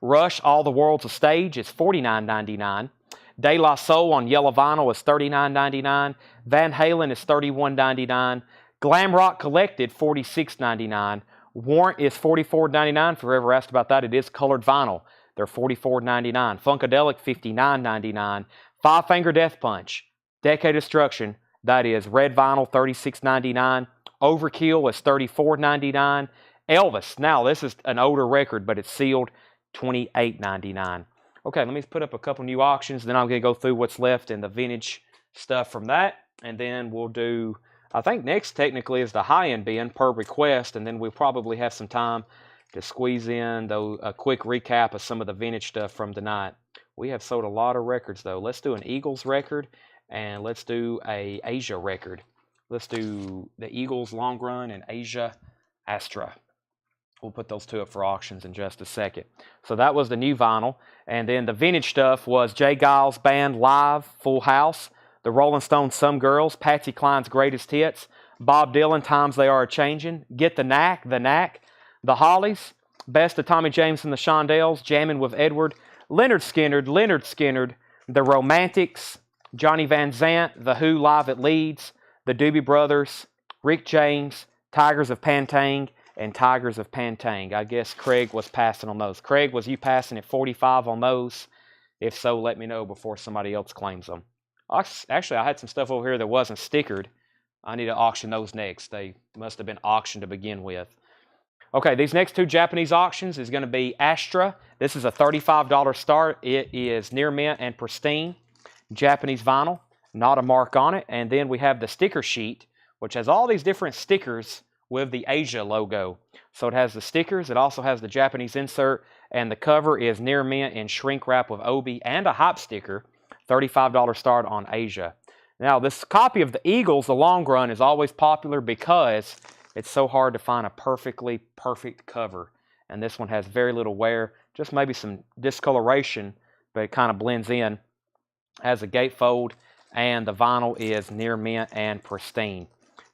Rush All the World's a Stage is $49.99. De La Soul on yellow vinyl is $39.99. Van Halen is $31.99. Glam Rock Collected $46.99. Warrant is $44.99. If you're ever asked about that, it is colored vinyl. They're $44.99. Funkadelic $59.99. Five Finger Death Punch, Decade Destruction, that is red vinyl $36.99. Overkill is $34.99. Elvis, now this is an older record, but it's sealed, $28.99. Okay, let me put up a couple new auctions, then I'm going to go through what's left in the vintage stuff from that, and then we'll do, I think next technically is the high-end bin per request, and then we'll probably have some time to squeeze in a quick recap of some of the vintage stuff from tonight. We have sold a lot of records, though. Let's do an Eagles record, and let's do a Asia record. Let's do the Eagles Long Run and Asia Astra. We'll put those two up for auctions in just a second. So that was the new vinyl. And then the vintage stuff was Jay Giles Band Live, Full House, the Rolling Stones Some Girls, Patsy Cline's Greatest Hits, Bob Dylan Times They Are A-Changin', Get the Knack, The Hollies, Best of Tommy James and the Shondells, Jammin' with Edward, Leonard Skinnard, The Romantics, Johnny Van Zant, The Who Live at Leeds, The Doobie Brothers, Rick James, Tigers of Pantang, and Tigers of Pantang. I guess Craig was passing on those. Craig, was you passing at 45 on those? If so, let me know before somebody else claims them. Actually, I had some stuff over here that wasn't stickered. I need to auction those next. They must have been auctioned to begin with. Okay, these next two Japanese auctions is going to be Astra. This is a $35 start. It is near mint and pristine. Japanese vinyl, not a mark on it. And then we have the sticker sheet, which has all these different stickers with the Asia logo. So it has the stickers, it also has the Japanese insert, and the cover is near mint in shrink wrap with Obi and a hype sticker. $35 start on Asia. Now, this copy of the Eagles, the long run, is always popular because it's so hard to find a perfectly perfect cover. And this one has very little wear, just maybe some discoloration, but it kind of blends in. Has a gatefold, and the vinyl is near mint and pristine.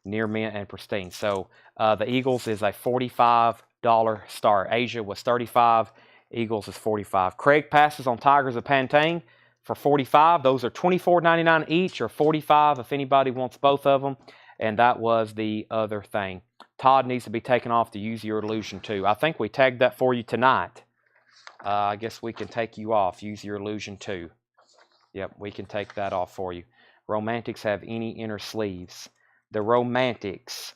Near mint and pristine. So the Eagles is a $45 start. Asia was $35. Eagles is $45. Craig passes on Tigers of Pantane for $45. Those are $24.99 each, or $45 if anybody wants both of them. And that was the other thing. Todd needs to be taken off to Use Your Illusion 2. I think we tagged that for you tonight. I guess we can take you off. Use Your Illusion 2. Yep, we can take that off for you. Romantics have any inner sleeves? The Romantics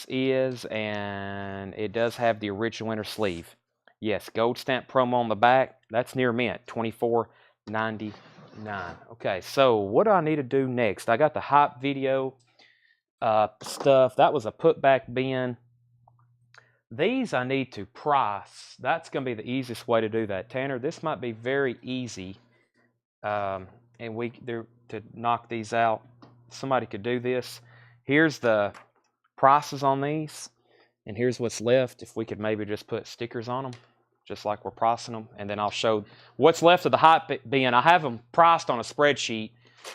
is, and it does have the original inner sleeve. Yes, gold stamp promo on the back. That's near mint, $24.99. Okay, so what do I need to do next? I got the hype video stuff. That was a putback bin. These I need to price. That's going to be the easiest way to do that. Tanner, this might be very easy. And to knock these out, somebody could do this. Here's the prices on these, and here's what's left. If we could maybe just put stickers on them, just like we're pricing them, and then I'll show what's left of the hype bin. I have them priced on a spreadsheet.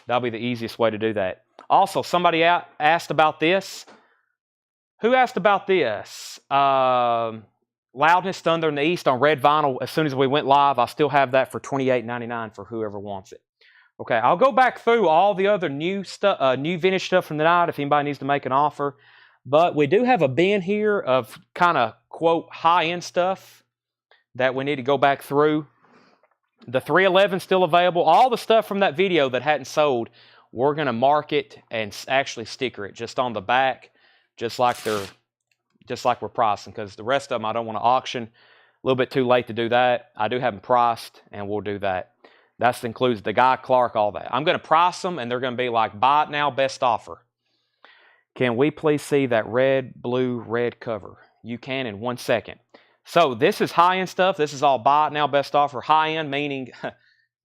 That'll be the easiest way to do that. Also, somebody asked about this. Who asked about this? Loudness, Thunder in the East on red vinyl. As soon as we went live, I still have that for $28.99 for whoever wants it. Okay, I'll go back through all the other new stuff, new vintage stuff from the night if anybody needs to make an offer. But we do have a bin here of kind of, quote, high-end stuff that we need to go back through. The 311 still available. All the stuff from that video that hadn't sold, we're going to mark it and actually sticker it just on the back, just like we're pricing, because the rest of them I don't want to auction. A little bit too late to do that. I do have them priced, and we'll do that. That includes the Guy Clark, all that. I'm going to price them, and they're going to be like, buy it now, best offer. Can we please see that red, blue, red cover? You can in 1 second. So this is high-end stuff. This is all buy it now, best offer. High-end meaning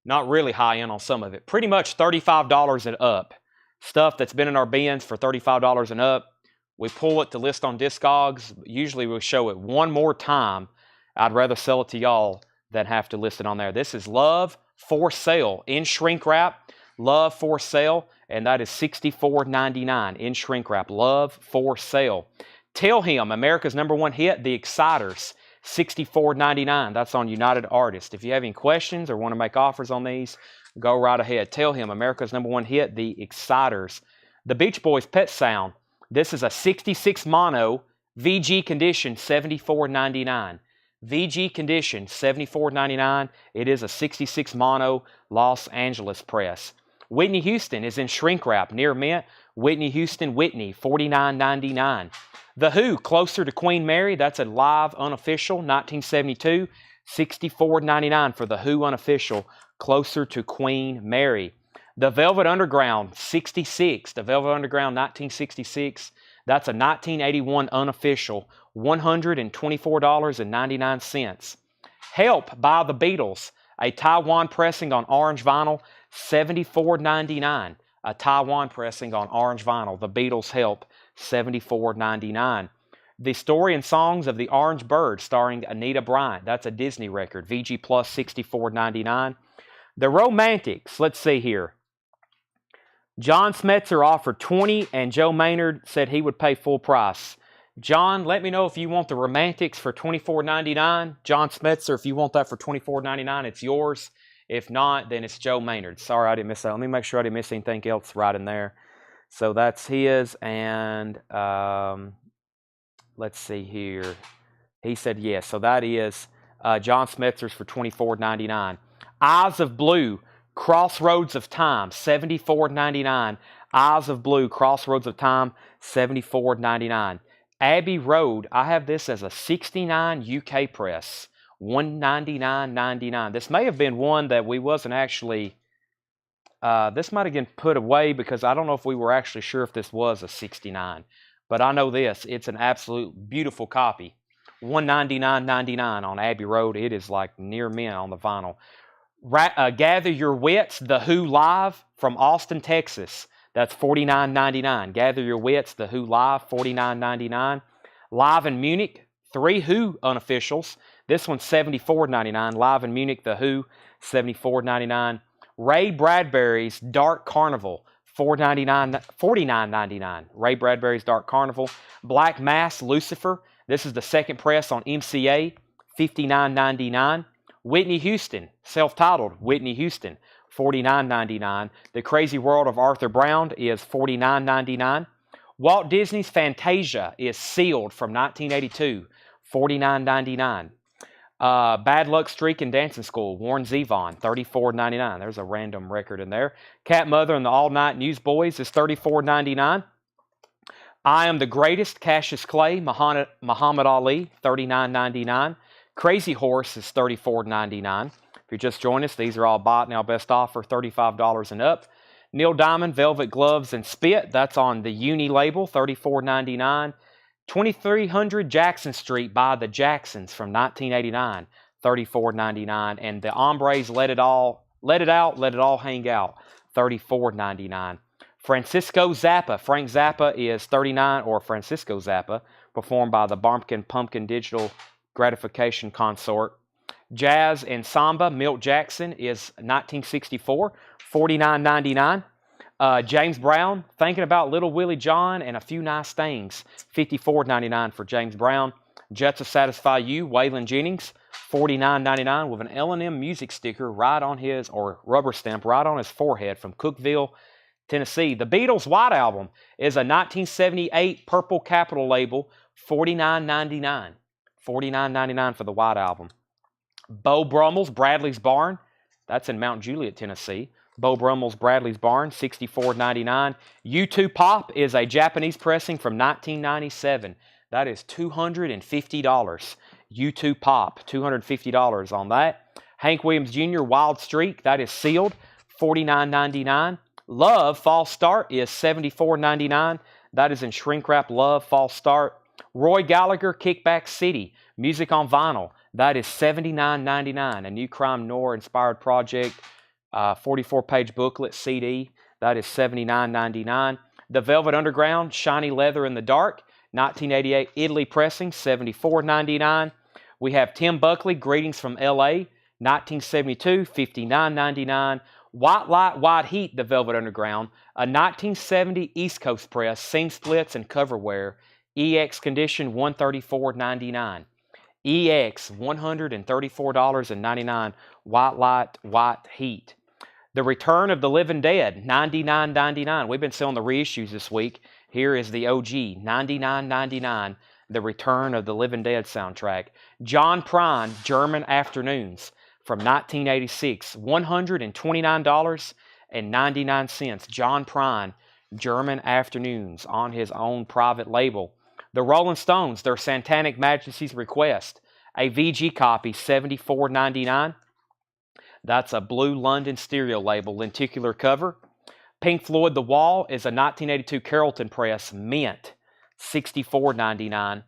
not really high-end on some of it. Pretty much $35 and up. Stuff that's been in our bins for $35 and up. We pull it to list on Discogs. Usually we'll show it one more time. I'd rather sell it to y'all than have to list it on there. This is Love for Sale in shrink wrap. Love for Sale, and that is $64.99 in shrink wrap. Love for Sale. Tell Him, America's #1 hit, The Exciters, $64.99. That's on United Artists. If you have any questions or want to make offers on these, go right ahead. Tell Him, America's #1 hit, The Exciters. The Beach Boys Pet Sound. This is a 66 mono VG condition, $74.99. VG condition, $74.99. It is a 66 mono Los Angeles press. Whitney Houston is in shrink wrap, near mint. Whitney Houston, Whitney, $49.99. The Who, Closer to Queen Mary. That's a live unofficial, 1972, $64.99 for The Who unofficial, Closer to Queen Mary. The Velvet Underground, 66. The Velvet Underground, 1966. That's a 1981 unofficial, $124.99. Help by the Beatles, a Taiwan pressing on orange vinyl, $74.99. A Taiwan pressing on orange vinyl. The Beatles Help, $74.99. The Story and Songs of the Orange Bird, starring Anita Bryant. That's a Disney record. VG Plus, $64.99. The Romantics, let's see here. John Smetzer offered $20, and Joe Maynard said he would pay full price. John, let me know if you want the Romantics for $24.99. John Smetzer, if you want that for $24.99, it's yours. If not, then it's Joe Maynard. Sorry, I didn't miss that. Let me make sure I didn't miss anything else right in there. So that's his, and let's see here. He said yes. So that is John Smetzer's for $24.99. Eyes of Blue, Crossroads of Time, $74.99. Eyes of Blue, Crossroads of Time, $74.99. Abbey Road, I have this as a 69 UK press, $199.99. This may have been one that we wasn't actually, this might have been put away because I don't know if we were actually sure if this was a 69. But I know this, it's an absolute beautiful copy. $199.99 on Abbey Road. It is like near mint on the vinyl. Gather Your Wits, The Who Live from Austin, Texas. That's $49.99. Gather Your Wits, The Who Live, $49.99. Live in Munich, 3 Who unofficials. This one's $74.99. Live in Munich, The Who, $74.99. Ray Bradbury's Dark Carnival, $49.99. Ray Bradbury's Dark Carnival. Black Mass, Lucifer. This is the second press on MCA, $59.99. Whitney Houston, self-titled Whitney Houston, $49.99. The Crazy World of Arthur Brown is $49.99. Walt Disney's Fantasia is sealed from 1982, $49.99. Bad Luck Streak and Dancing School, Warren Zevon, $34.99. There's a random record in there. Cat Mother and the All Night Newsboys is $34.99. I Am the Greatest, Cassius Clay, Muhammad Ali, $39.99. Crazy Horse is $34.99. If you're just joining us, these are all bought now, best offer, $35 and up. Neil Diamond, Velvet Gloves and Spit, that's on the Uni label, $34.99. 2300 Jackson Street by the Jacksons from 1989, $34.99. And the Hombres, Let It Out, Let It All Hang Out, $34.99. Francisco Zappa, Frank Zappa is $39, or Francisco Zappa, performed by the Barmkin Pumpkin Digital Gratification Consort. Jazz and Samba, Milt Jackson is 1964, $49.99. James Brown, Thinking About Little Willie John and a Few Nice Things, $54.99 for James Brown. Jets Will Satisfy You, Waylon Jennings, $49.99 with an L&M music sticker right on his, or rubber stamp right on his forehead from Cookeville, Tennessee. The Beatles' White Album is a 1978 Purple Capitol label, $49.99. $49.99 for the White Album. Beau Brummel's Bradley's Barn, that's in Mount Juliet, Tennessee. Beau Brummel's Bradley's Barn, $64.99. U2 Pop is a Japanese pressing from 1997. That is $250. U2 Pop, $250 on that. Hank Williams Jr. Wild Streak, that is sealed, $49.99. Love False Start is $74.99. That is in shrink wrap. Love False Start. Roy Gallagher Kickback City, music on vinyl, that is $79.99. A new crime noir inspired project, 44-page booklet CD, that is $79.99. The Velvet Underground Shiny Leather in the Dark, 1988 Italy pressing, $74.99. We have Tim Buckley Greetings from LA, 1972, $59.99. White Light, White Heat, The Velvet Underground, a 1970 East Coast press, seam splits and coverware, EX condition, $134.99. EX, $134.99. White Light, White Heat. The Return of the Living Dead, $99.99. We've been selling the reissues this week. Here is the OG, $99.99. The Return of the Living Dead soundtrack. John Prine, German Afternoons, from 1986, $129.99. John Prine, German Afternoons, on his own private label. The Rolling Stones, Their Satanic Majesty's Request, a VG copy, $74.99. That's a blue London stereo label, lenticular cover. Pink Floyd, The Wall is a 1982 Carrollton press, mint, $64.99.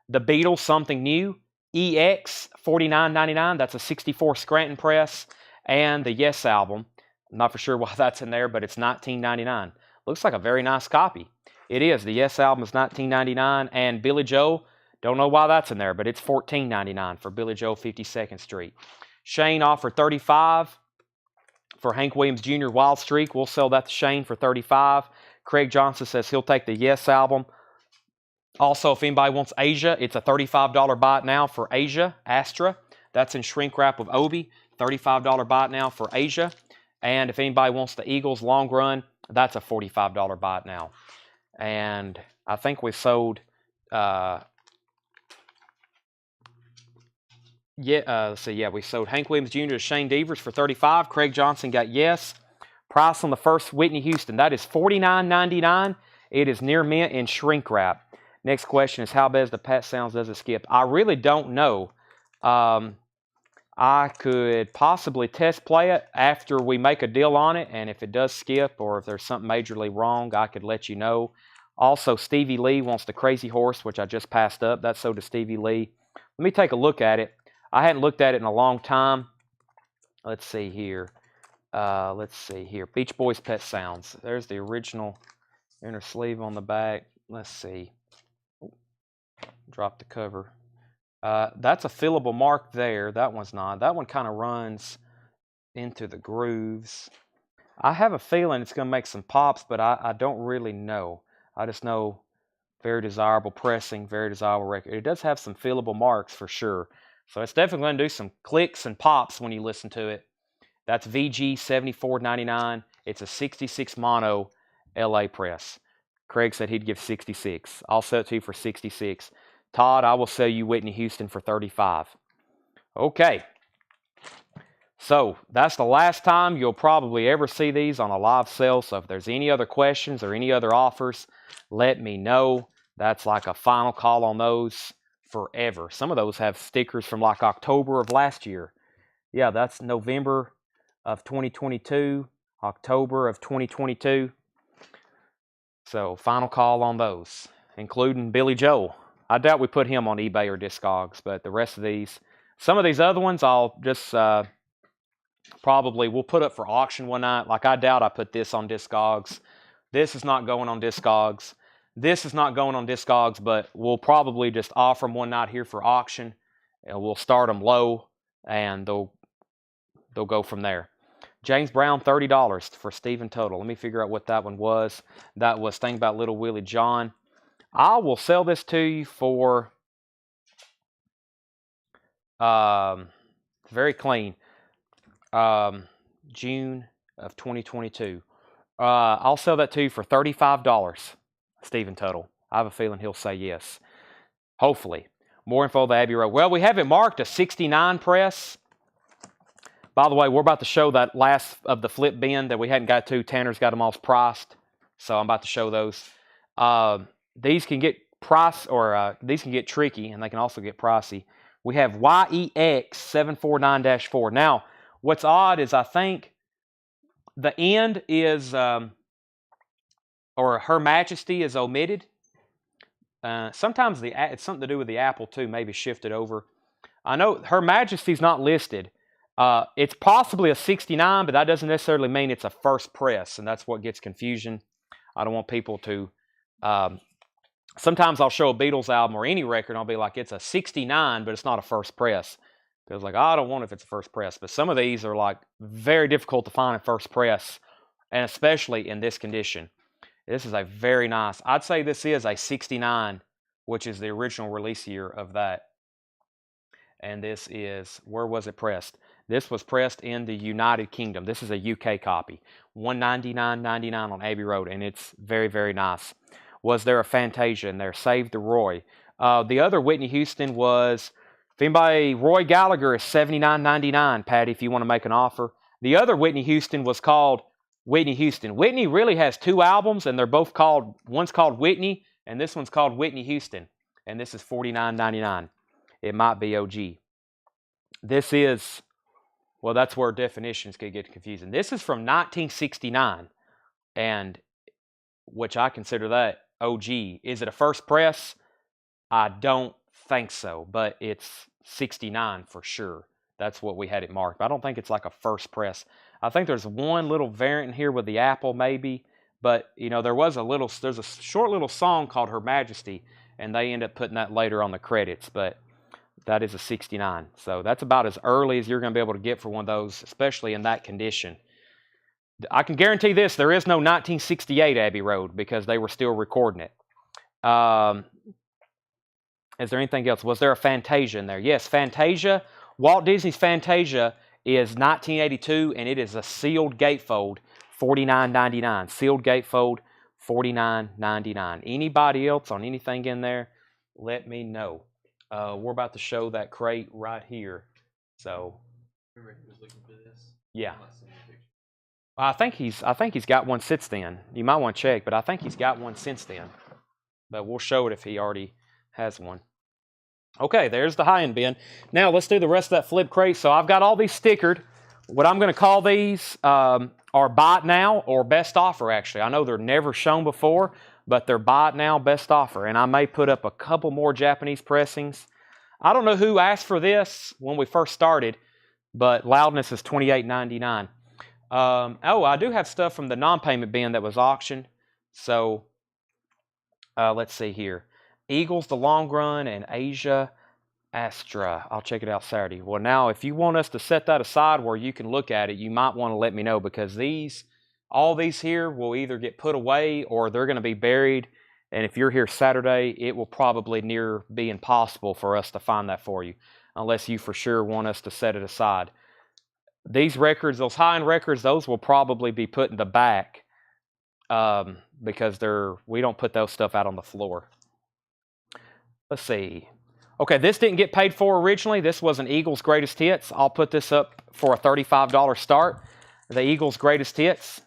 The Beatles, Something New, EX, $49.99. That's a 64 Scranton press. And the Yes album, I'm not for sure why that's in there, but it's $19.99. Looks like a very nice copy. It is. The Yes album is $19.99. And Billy Joe, don't know why that's in there, but it's $14.99 for Billy Joe 52nd Street. Shane offered $35 for Hank Williams Jr. Wild Streak. We'll sell that to Shane for $35. Craig Johnson says he'll take the Yes album. Also, if anybody wants Asia, it's a $35 buy it now for Asia, Astra. That's in shrink wrap with Obi. $35 buy it now for Asia. And if anybody wants the Eagles Long Run, that's a $45 buy it now. And I think we sold Yeah, let's see. Yeah, we sold Hank Williams Jr. to Shane Devers for 35. Craig Johnson got yes. Price on the first Whitney Houston, that is $49.99. It is near mint in shrink wrap. Next question is, how bad the Pat Sounds does it skip? I really don't know. I could possibly test play it after we make a deal on it, and if it does skip or if there's something majorly wrong, I could let you know. Also, Stevie Lee wants the Crazy Horse, which I just passed up. That's sold to Stevie Lee. Let me take a look at it. I hadn't looked at it in a long time. Let's see here. Beach Boys Pet Sounds. There's the original inner sleeve on the back. Let's see. Drop the cover. That's a fillable mark there. That one's not. That one kind of runs into the grooves. I have a feeling it's going to make some pops, but I don't really know. I just know very desirable pressing, very desirable record. It does have some fillable marks for sure. So it's definitely going to do some clicks and pops when you listen to it. That's VG $74.99. It's a 66 mono LA press. Craig said he'd give 66. I'll sell it to you for 66. Todd, I will sell you Whitney Houston for 35. Okay. So that's the last time you'll probably ever see these on a live sale. So if there's any other questions or any other offers, let me know. That's like a final call on those forever. Some of those have stickers from like October of last year. Yeah, that's November of 2022, October of 2022. So final call on those, including Billy Joel. I doubt we put him on eBay or Discogs, but the rest of these, some of these other ones, I'll just probably, we'll put up for auction one night. Like I doubt I put this on Discogs. This is not going on Discogs. This is not going on Discogs, but we'll probably just offer them one night here for auction. And we'll start them low, and they'll go from there. James Brown, $30 for Stephen Total. Let me figure out what that one was. That was Think About Little Willie John. I will sell this to you for very clean. June of 2022. I'll sell that to you for $35, Stephen Total. I have a feeling he'll say yes. Hopefully. More info on the Abbey Road. Well, we have it marked a 69 press. By the way, we're about to show that last of the flip bin that we hadn't got to. Tanner's got them all priced, so I'm about to show those. These can get these can get tricky, and they can also get pricey. We have YEX 749-4. Now, what's odd is I think the end is, or Her Majesty is omitted. Sometimes it's something to do with the Apple too, maybe shifted over. I know Her Majesty's not listed. It's possibly a 69, but that doesn't necessarily mean it's a first press, and that's what gets confusion. I don't want people to... sometimes I'll show a Beatles album or any record, and I'll be like, it's a 69, but it's not a first press. Because like, I don't want if it's a first press. But some of these are like very difficult to find in first press, and especially in this condition. This is a very nice... I'd say this is a 69, which is the original release year of that. And this is... Where was it pressed? This was pressed in the United Kingdom. This is a UK copy. $199.99 on Abbey Road, and it's very, very nice. Was there a Fantasia in there? Save the Roy. The other Whitney Houston was, if anybody, Roy Gallagher is $79.99, Patty, if you want to make an offer. The other Whitney Houston was called Whitney Houston. Whitney really has two albums, and they're both called, one's called Whitney, and this one's called Whitney Houston. And this is $49.99. It might be OG. This is... Well, that's where definitions could get confusing. This is from 1969, and which I consider that OG. Is it a first press? I don't think so, but it's 69 for sure. That's what we had it marked. But I don't think it's like a first press. I think there's one little variant in here with the Apple maybe, but you know, there's a short little song called Her Majesty, and they end up putting that later on the credits, but that is a 69. So that's about as early as you're going to be able to get for one of those, especially in that condition. I can guarantee this, there is no 1968 Abbey Road because they were still recording it. Is there anything else? Was there a Fantasia in there? Yes, Fantasia. Walt Disney's Fantasia is 1982, and it is a sealed gatefold, $49.99. Sealed gatefold, $49.99. Anybody else on anything in there, let me know. We're about to show that crate right here. So Remember he was looking for this? yeah. I'm not seeing the picture. I think he's got one since then. You might want to check, but I think he's got one since then. But we'll show it if he already has one. Okay, there's the high-end bin. Now let's do the rest of that flip crate. So I've got all these stickered. What I'm going to call these are buy it now or best offer, actually. I know they're never shown before, but they're buy it now, best offer. And I may put up a couple more Japanese pressings. I don't know who asked for this when we first started, but loudness is $28.99. Oh, I do have stuff from the non-payment bin that was auctioned. So let's see here. Eagles, the long run, and Asia Astra. I'll check it out Saturday. Well, now, if you want us to set that aside where you can look at it, you might want to let me know, because all these here will either get put away or they're going to be buried. And if you're here Saturday, it will probably near be impossible for us to find that for you, unless you for sure want us to set it aside. These records, those high-end records, those will probably be put in the back because we don't put those stuff out on the floor. Let's see. Okay, this didn't get paid for originally. This was an Eagles Greatest Hits. I'll put this up for a $35 start. The Eagles Greatest Hits,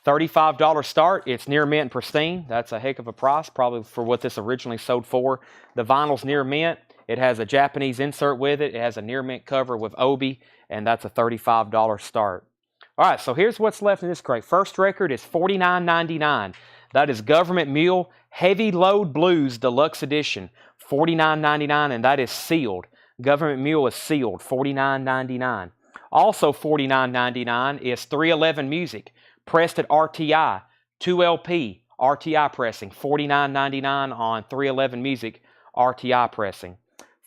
$35 start. It's near mint and pristine. That's a heck of a price, probably for what this originally sold for. The vinyl's near mint. It has a Japanese insert with it. It has a near mint cover with Obi, and that's a $35 start. All right, so here's what's left in this crate. First record is $49.99. That is Government Mule Heavy Load Blues Deluxe Edition, $49.99, and that is sealed. Government Mule is sealed, $49.99. Also $49.99 is 311 Music, pressed at RTI, 2LP, RTI pressing, $49.99 on 311 Music, RTI pressing.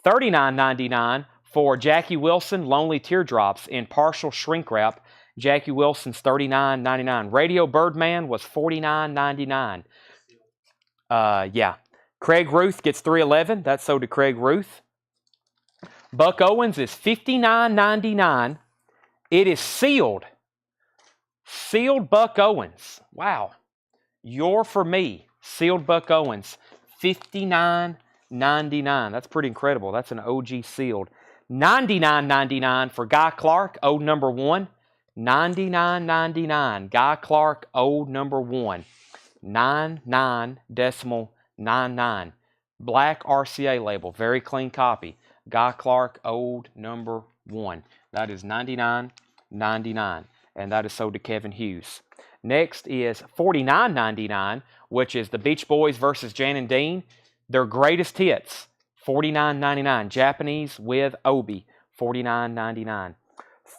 $39.99 for Jackie Wilson Lonely Teardrops in partial shrink wrap. Jackie Wilson's $39.99. Radio Birdman was $49.99. Yeah. Craig Ruth gets 311. That's sold to Craig Ruth. Buck Owens is $59.99. It is sealed. Sealed Buck Owens. Wow. You're for me. Sealed Buck Owens. $59.99. That's pretty incredible. That's an OG sealed. $99.99 for Guy Clark, ode number 1. $99.99. Guy Clark, ode number 1. 99.99. Black RCA label. Very clean copy. Guy Clark, ode number 1. That is $99.99. And that is sold to Kevin Hughes. Next is $49.99, which is the Beach Boys versus Jan and Dean. Their greatest hits. $49.99. Japanese with Obi. $49.99.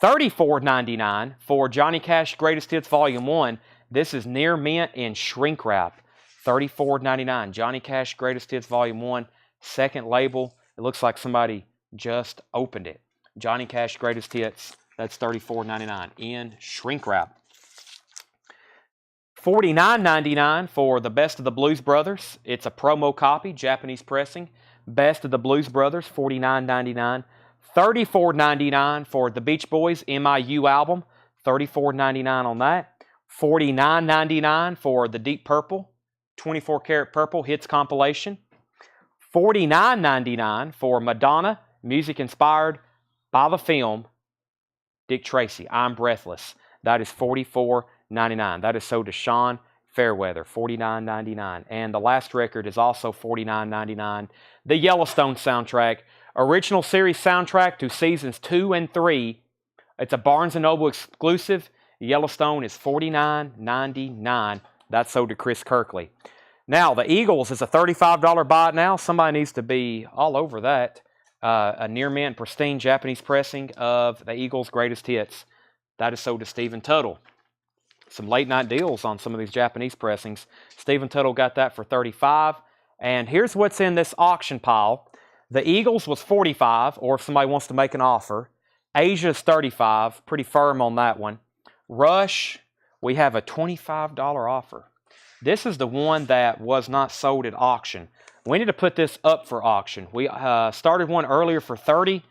$34.99 for Johnny Cash Greatest Hits Volume 1. This is near mint in shrink wrap. $34.99. Johnny Cash Greatest Hits Volume 1. Second label. It looks like somebody just opened it. Johnny Cash Greatest Hits. That's $34.99 in shrink wrap. $49.99 for the Best of the Blues Brothers. It's a promo copy, Japanese pressing. Best of the Blues Brothers, $49.99. $34.99 for the Beach Boys MIU album, $34.99 on that. $49.99 for the Deep Purple, 24 Karat Purple Hits compilation. $49.99 for Madonna, music inspired by the film Dick Tracy, I'm Breathless. That is $44.99. That is sold to Sean Fairweather, $49.99. And the last record is also $49.99. The Yellowstone soundtrack, original series soundtrack to seasons 2 and 3. It's a Barnes & Noble exclusive. Yellowstone is $49.99. That's sold to Chris Kirkley. Now, the Eagles is a $35 buy it now. Somebody needs to be all over that. A near mint pristine Japanese pressing of the Eagles' greatest hits. That is sold to Stephen Tuttle. Some late night deals on some of these Japanese pressings. Stephen Tuttle got that for $35. And here's what's in this auction pile. The Eagles was $45, or if somebody wants to make an offer. Asia's $35, pretty firm on that one. Rush, we have a $25 offer. This is the one that was not sold at auction. We need to put this up for auction. We started one earlier for $30.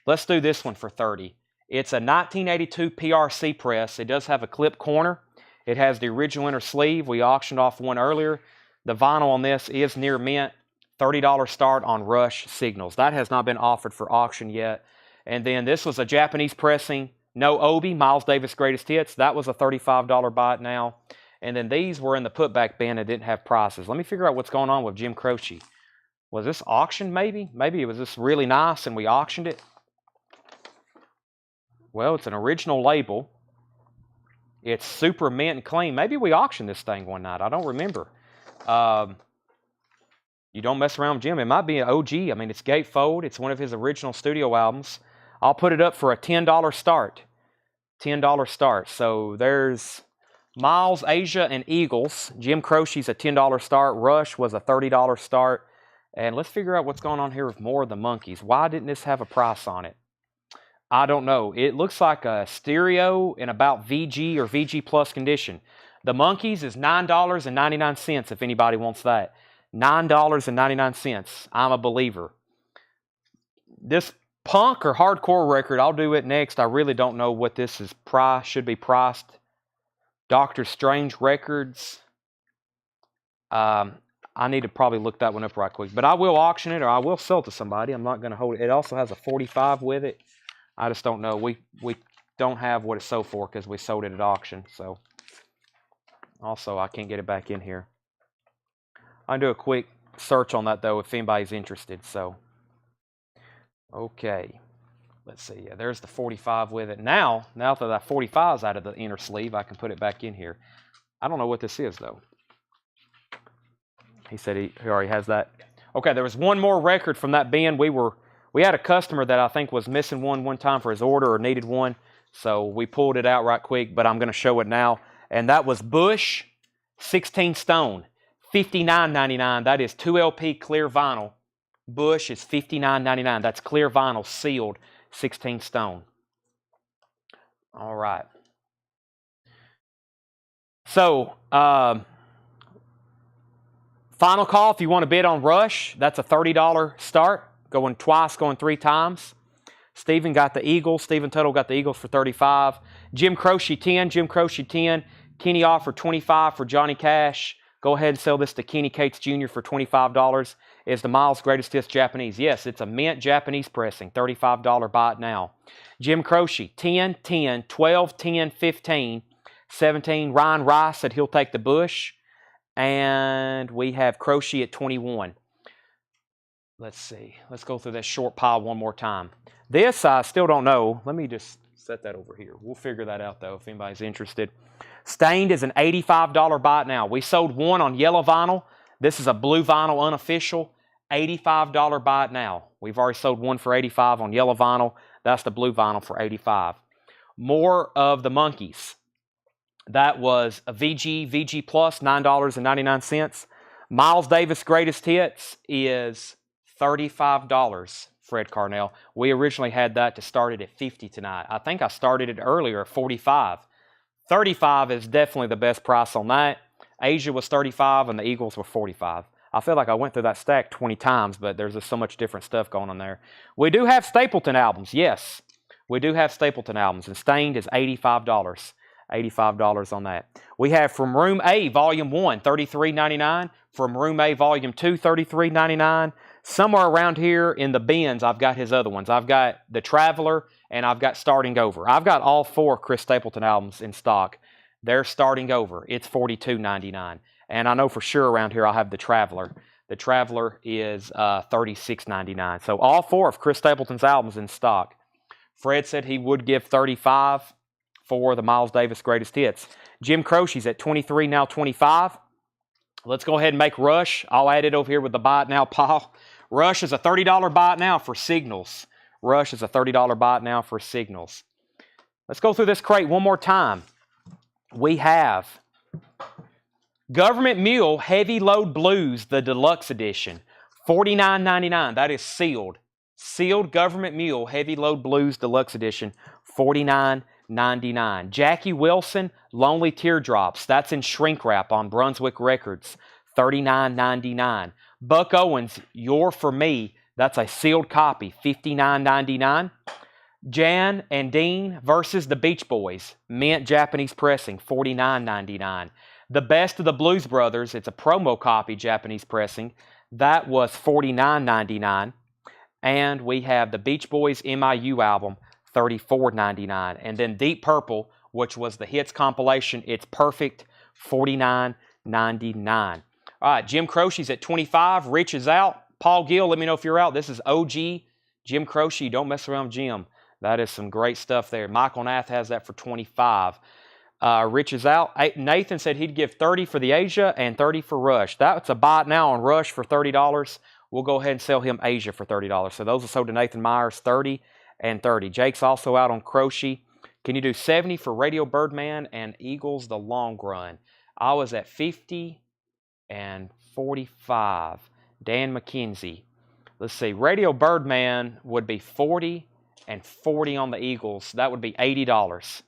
Let's do this one for $30. It's a 1982 PRC press. It does have a clip corner. It has the original inner sleeve. We auctioned off one earlier. The vinyl on this is near mint. $30 start on Rush Signals. That has not been offered for auction yet. And then this was a Japanese pressing, no Obi, Miles Davis Greatest Hits. That was a $35 buy it now. And then these were in the putback bin and didn't have prices. Let me figure out what's going on with Jim Croce. Was this auctioned maybe? Maybe it was this really nice and we auctioned it. Well, it's an original label. It's super mint and clean. Maybe we auctioned this thing one night. I don't remember. You don't mess around with Jim. It might be an OG. I mean, it's gatefold. It's one of his original studio albums. I'll put it up for a $10 start. $10 start. So there's Miles, Asia, and Eagles. Jim Croce's a $10 start. Rush was a $30 start. And let's figure out what's going on here with more of the monkeys. Why didn't this have a price on it? I don't know. It looks like a stereo in about VG or VG plus condition. The monkeys is $9.99 if anybody wants that. $9.99. I'm a believer. This punk or hardcore record, I'll do it next. I really don't know what this is priced, should be priced. Doctor Strange Records. I need to probably look that one up right quick. But I will auction it or I will sell it to somebody. I'm not going to hold it. It also has a 45 with it. I just don't know. We don't have what it's sold for because we sold it at auction. So also I can't get it back in here. I can do a quick search on that though if anybody's interested. So okay, let's see. Yeah, there's the 45 with it. Now that that 45 is out of the inner sleeve, I can put it back in here. I don't know what this is though. He said he already has that. Okay, there was one more record from that bin. We had a customer that I think was missing one time for his order or needed one. So we pulled it out right quick, but I'm going to show it now. And that was Bush 16 Stone, $59.99. That is 2LP clear vinyl. Bush is $59.99. That's clear vinyl, sealed, 16 Stone. All right. So, final call if you want to bid on Rush. That's a $30 start. Going twice, going 3 times. Stephen got the Eagles. Stephen Tuttle got the Eagles for 35. Jim Croce 10. Jim Croce 10. Kenny offered 25 for Johnny Cash. Go ahead and sell this to Kenny Cates Jr. for $25. Is the Miles Greatest Hits Japanese? Yes, it's a mint Japanese pressing. $35 buy it now. Jim Croce 10, 10, 12, 10, 15, 17. Ryan Rice said he'll take the Bush. And we have Croce at 21. Let's see. Let's go through that short pile one more time. This I still don't know. Let me just set that over here. We'll figure that out, though, if anybody's interested. Stained is an $85 buy it now. We sold one on yellow vinyl. This is a blue vinyl unofficial. $85 buy it now. We've already sold one for $85 on yellow vinyl. That's the blue vinyl for $85. More of the monkeys. That was a VG Plus, $9.99. Miles Davis Greatest Hits is $35, Fred Carnell. We originally had that to start it at $50 tonight. I think I started it earlier at $45. $35 is definitely the best price on that. Asia was $35 and the Eagles were $45. I feel like I went through that stack 20 times, but there's just so much different stuff going on there. We do have Stapleton albums, yes. We do have Stapleton albums, and Stained is $85. $85 on that. We have From Room A, Volume 1, $33.99. From Room A, Volume 2, $33.99. Somewhere around here in the bins, I've got his other ones. I've got The Traveler, and I've got Starting Over. I've got all 4 Chris Stapleton albums in stock. They're Starting Over. It's $42.99. And I know for sure around here I'll have The Traveler. The Traveler is $36.99. So all 4 of Chris Stapleton's albums in stock. Fred said he would give $35 for the Miles Davis Greatest Hits. Jim Croce's at $23, now $25. Let's go ahead and make Rush. I'll add it over here with the buy it now pile. Rush is a $30 buy it now for Signals. Rush is a $30 buy it now for Signals. Let's go through this crate one more time. We have Government Mule Heavy Load Blues, the Deluxe Edition. $49.99. That is sealed. Sealed Government Mule Heavy Load Blues Deluxe Edition. $49.99. Jackie Wilson Lonely Teardrops. That's in shrink wrap on Brunswick Records. $39.99. Buck Owens, You're For Me. That's a sealed copy. $59.99. Jan and Dean versus the Beach Boys. Mint Japanese pressing. $49.99. The Best of the Blues Brothers. It's a promo copy Japanese pressing. That was $49.99. And we have the Beach Boys MIU album, $34.99. And then Deep Purple, which was the hits compilation, It's Perfect, $49.99. All right, Jim Croce's at 25. Rich is out. Paul Gill, let me know if you're out. This is OG Jim Croce. Don't mess around with Jim. That is some great stuff there. Michael Nath has that for 25. Rich is out. Nathan said he'd give 30 for the Asia and 30 for Rush. That's a buy now on Rush for $30. We'll go ahead and sell him Asia for $30. So those are sold to Nathan Myers, 30 and 30. Jake's also out on Croce. Can you do 70 for Radio Birdman and Eagles the long run? I was at 50 and 45. Dan McKenzie. Let's see. Radio Birdman would be 40 and 40 on the Eagles. That would be $80.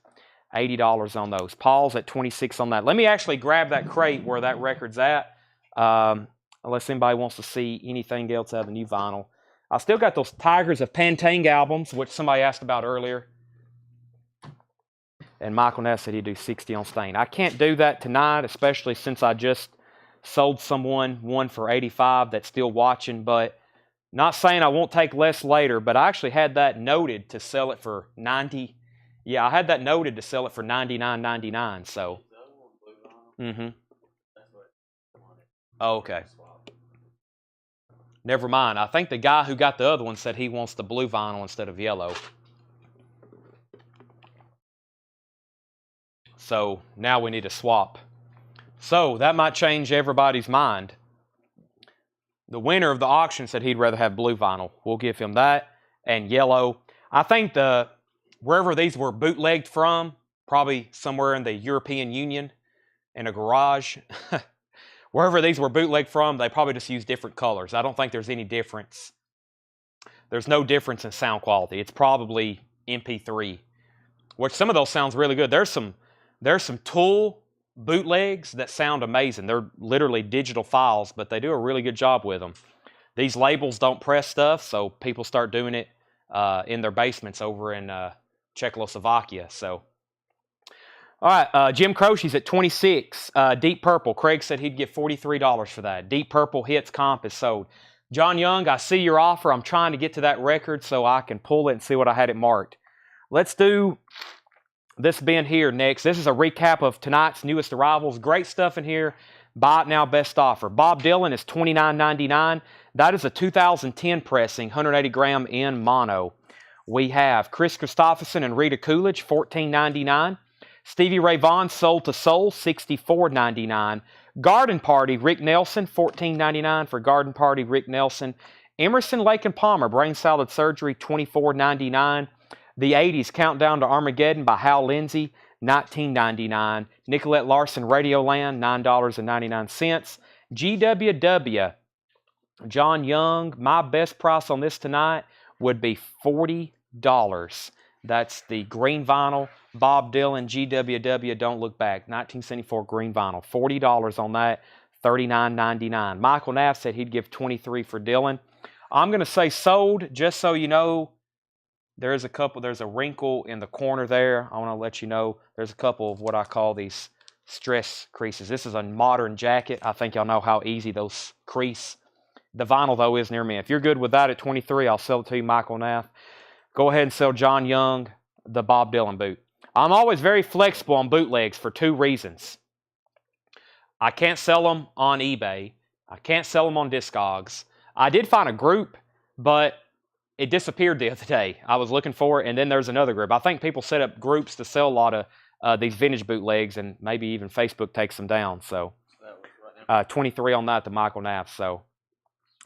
$80 on those. Paul's at 26 on that. Let me actually grab that crate where that record's at. Unless anybody wants to see anything else out of the new vinyl. I still got those Tigers of Pantang albums, which somebody asked about earlier. And Michael Ness said he'd do 60 on Stain. I can't do that tonight, especially since I just sold someone one for 85 that's still watching. But not saying I won't take less later, but I actually had that noted to sell it for 90. Yeah, I had that noted to sell it for $99.99. So. Mm-hmm. Oh, okay. Never mind. I think the guy who got the other one said he wants the blue vinyl instead of yellow. So now we need to swap. So that might change everybody's mind. The winner of the auction said he'd rather have blue vinyl. We'll give him that and yellow. I think wherever these were bootlegged from, probably somewhere in the European Union in a garage. Wherever these were bootlegged from, they probably just use different colors. I don't think there's any difference. There's no difference in sound quality. It's probably MP3, which some of those sounds really good. There's some Tool bootlegs that sound amazing. They're literally digital files, but they do a really good job with them. These labels don't press stuff, so people start doing it in their basements over in Czechoslovakia. So. All right, Jim Croce's at 26. Deep Purple. Craig said he'd give $43 for that. Deep Purple hits comp is sold. John Young, I see your offer. I'm trying to get to that record so I can pull it and see what I had it marked. Let's do this bin here next. This is a recap of tonight's newest arrivals. Great stuff in here. Buy it now, best offer. Bob Dylan is $29.99. That is a 2010 pressing, 180 gram in mono. We have Chris Christopherson and Rita Coolidge, $14.99. Stevie Ray Vaughan, Soul to Soul, $64.99. Garden Party, Rick Nelson, $14.99 for Garden Party, Rick Nelson. Emerson, Lake and Palmer, Brain Salad Surgery, $24.99. The 80s, Countdown to Armageddon by Hal Lindsey, $19.99. Nicolette Larson, Radioland, $9.99. GWW, John Young, my best price on this tonight would be $40. That's the green vinyl. Bob Dylan, GWW, Don't Look Back, 1974 green vinyl. $40 on that, $39.99. Michael Naff said he'd give $23 for Dylan. I'm going to say sold, just so you know. There's a wrinkle in the corner there. I want to let you know there's a couple of what I call these stress creases. This is a modern jacket. I think y'all know how easy those crease. The vinyl, though, is near me. If you're good with that at $23, I'll sell it to you, Michael Naff. Go ahead and sell John Young the Bob Dylan boot. I'm always very flexible on bootlegs for two reasons. I can't sell them on eBay. I can't sell them on Discogs. I did find a group, but it disappeared the other day. I was looking for it, and then there's another group. I think people set up groups to sell a lot of these vintage bootlegs, and maybe even Facebook takes them down. So 23 on that to Michael Knapp. So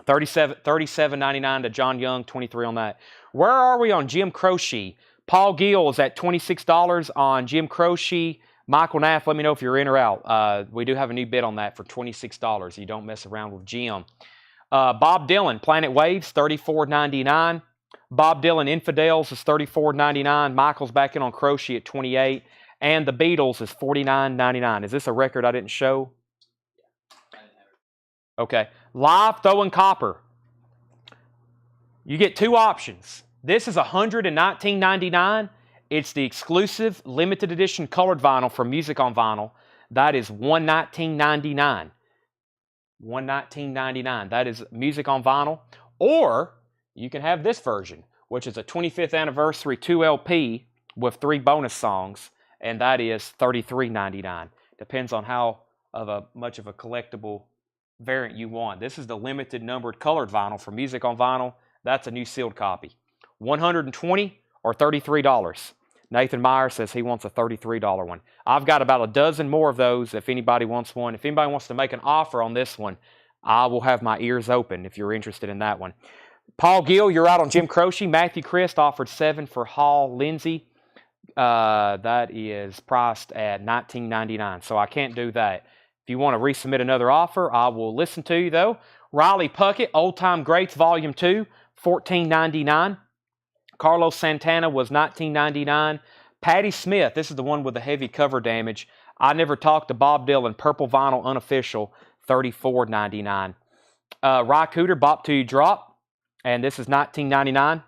$37.99 to John Young, 23 on that. Where are we on Jim Croce? Paul Gill is at $26 on Jim Croce. Michael Naff, let me know if you're in or out. We do have a new bid on that for $26. You don't mess around with Jim. Bob Dylan, Planet Waves, $34.99. Bob Dylan, Infidels is $34.99. Michael's back in on Croce at $28. And the Beatles is $49.99. Is this a record I didn't show? Okay. Live Throwing Copper. You get two options. This is $119.99. It's the exclusive limited edition colored vinyl from Music on Vinyl. That is $119.99. $119.99. That is Music on Vinyl. Or you can have this version, which is a 25th anniversary 2LP with 3 bonus songs, and that is $33.99. Depends on how much of a collectible variant you want. This is the limited numbered colored vinyl for Music on Vinyl. That's a new sealed copy. $120 or $33. Nathan Meyer says he wants a $33 one. I've got about a dozen more of those if anybody wants one. If anybody wants to make an offer on this one, I will have my ears open if you're interested in that one. Paul Gill, you're out on Jim Croce. Matthew Christ offered 7 for Hall Lindsay. That is priced at $19.99, so I can't do that. If you want to resubmit another offer, I will listen to you, though. Riley Puckett, Old Time Greats Volume 2, $14.99. Carlos Santana was $19.99. Patti Smith, this is the one with the heavy cover damage. I Never Talked to Bob Dylan, Purple Vinyl Unofficial, $34.99. Ry Cooter, Bop Till You Drop, and this is $19.99.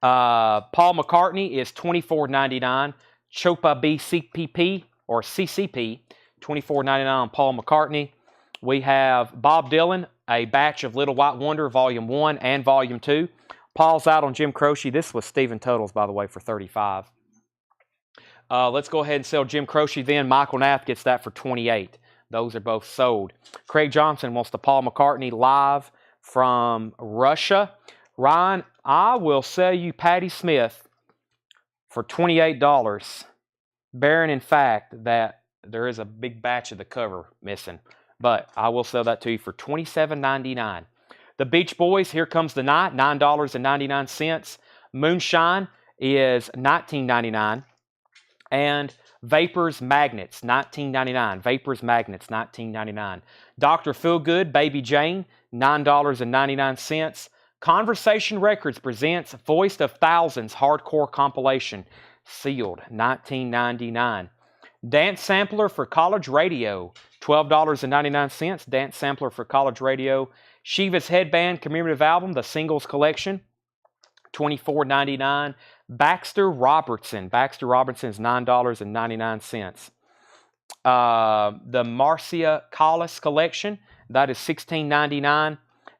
Paul McCartney is $24.99. Chopa B CPP or CCP, $24.99 on Paul McCartney. We have Bob Dylan, A Batch of Little White Wonder, Volume 1 and Volume 2. Paul's out on Jim Croce. This was Stephen Tuttle's, by the way, for $35. Let's go ahead and sell Jim Croce then. Michael Nath gets that for $28. Those are both sold. Craig Johnson wants the Paul McCartney live from Russia. Ryan, I will sell you Patti Smith for $28, bearing in fact that there is a big batch of the cover missing. But I will sell that to you for $27.99. The Beach Boys, Here Comes the Night, $9.99. Moonshine is $19.99. And Vapors Magnets, $19.99. Vapors Magnets, $19.99. Dr. Feelgood, Baby Jane, $9.99. Conversation Records presents Voice of Thousands Hardcore Compilation, sealed, $19.99. Dance Sampler for College Radio, $12.99. Dance Sampler for College Radio. Shiva's Headband Commemorative Album, the Singles Collection, $24.99. Baxter Robertson. Baxter Robertson is $9.99. The Marcia Collis Collection, that is $16.99.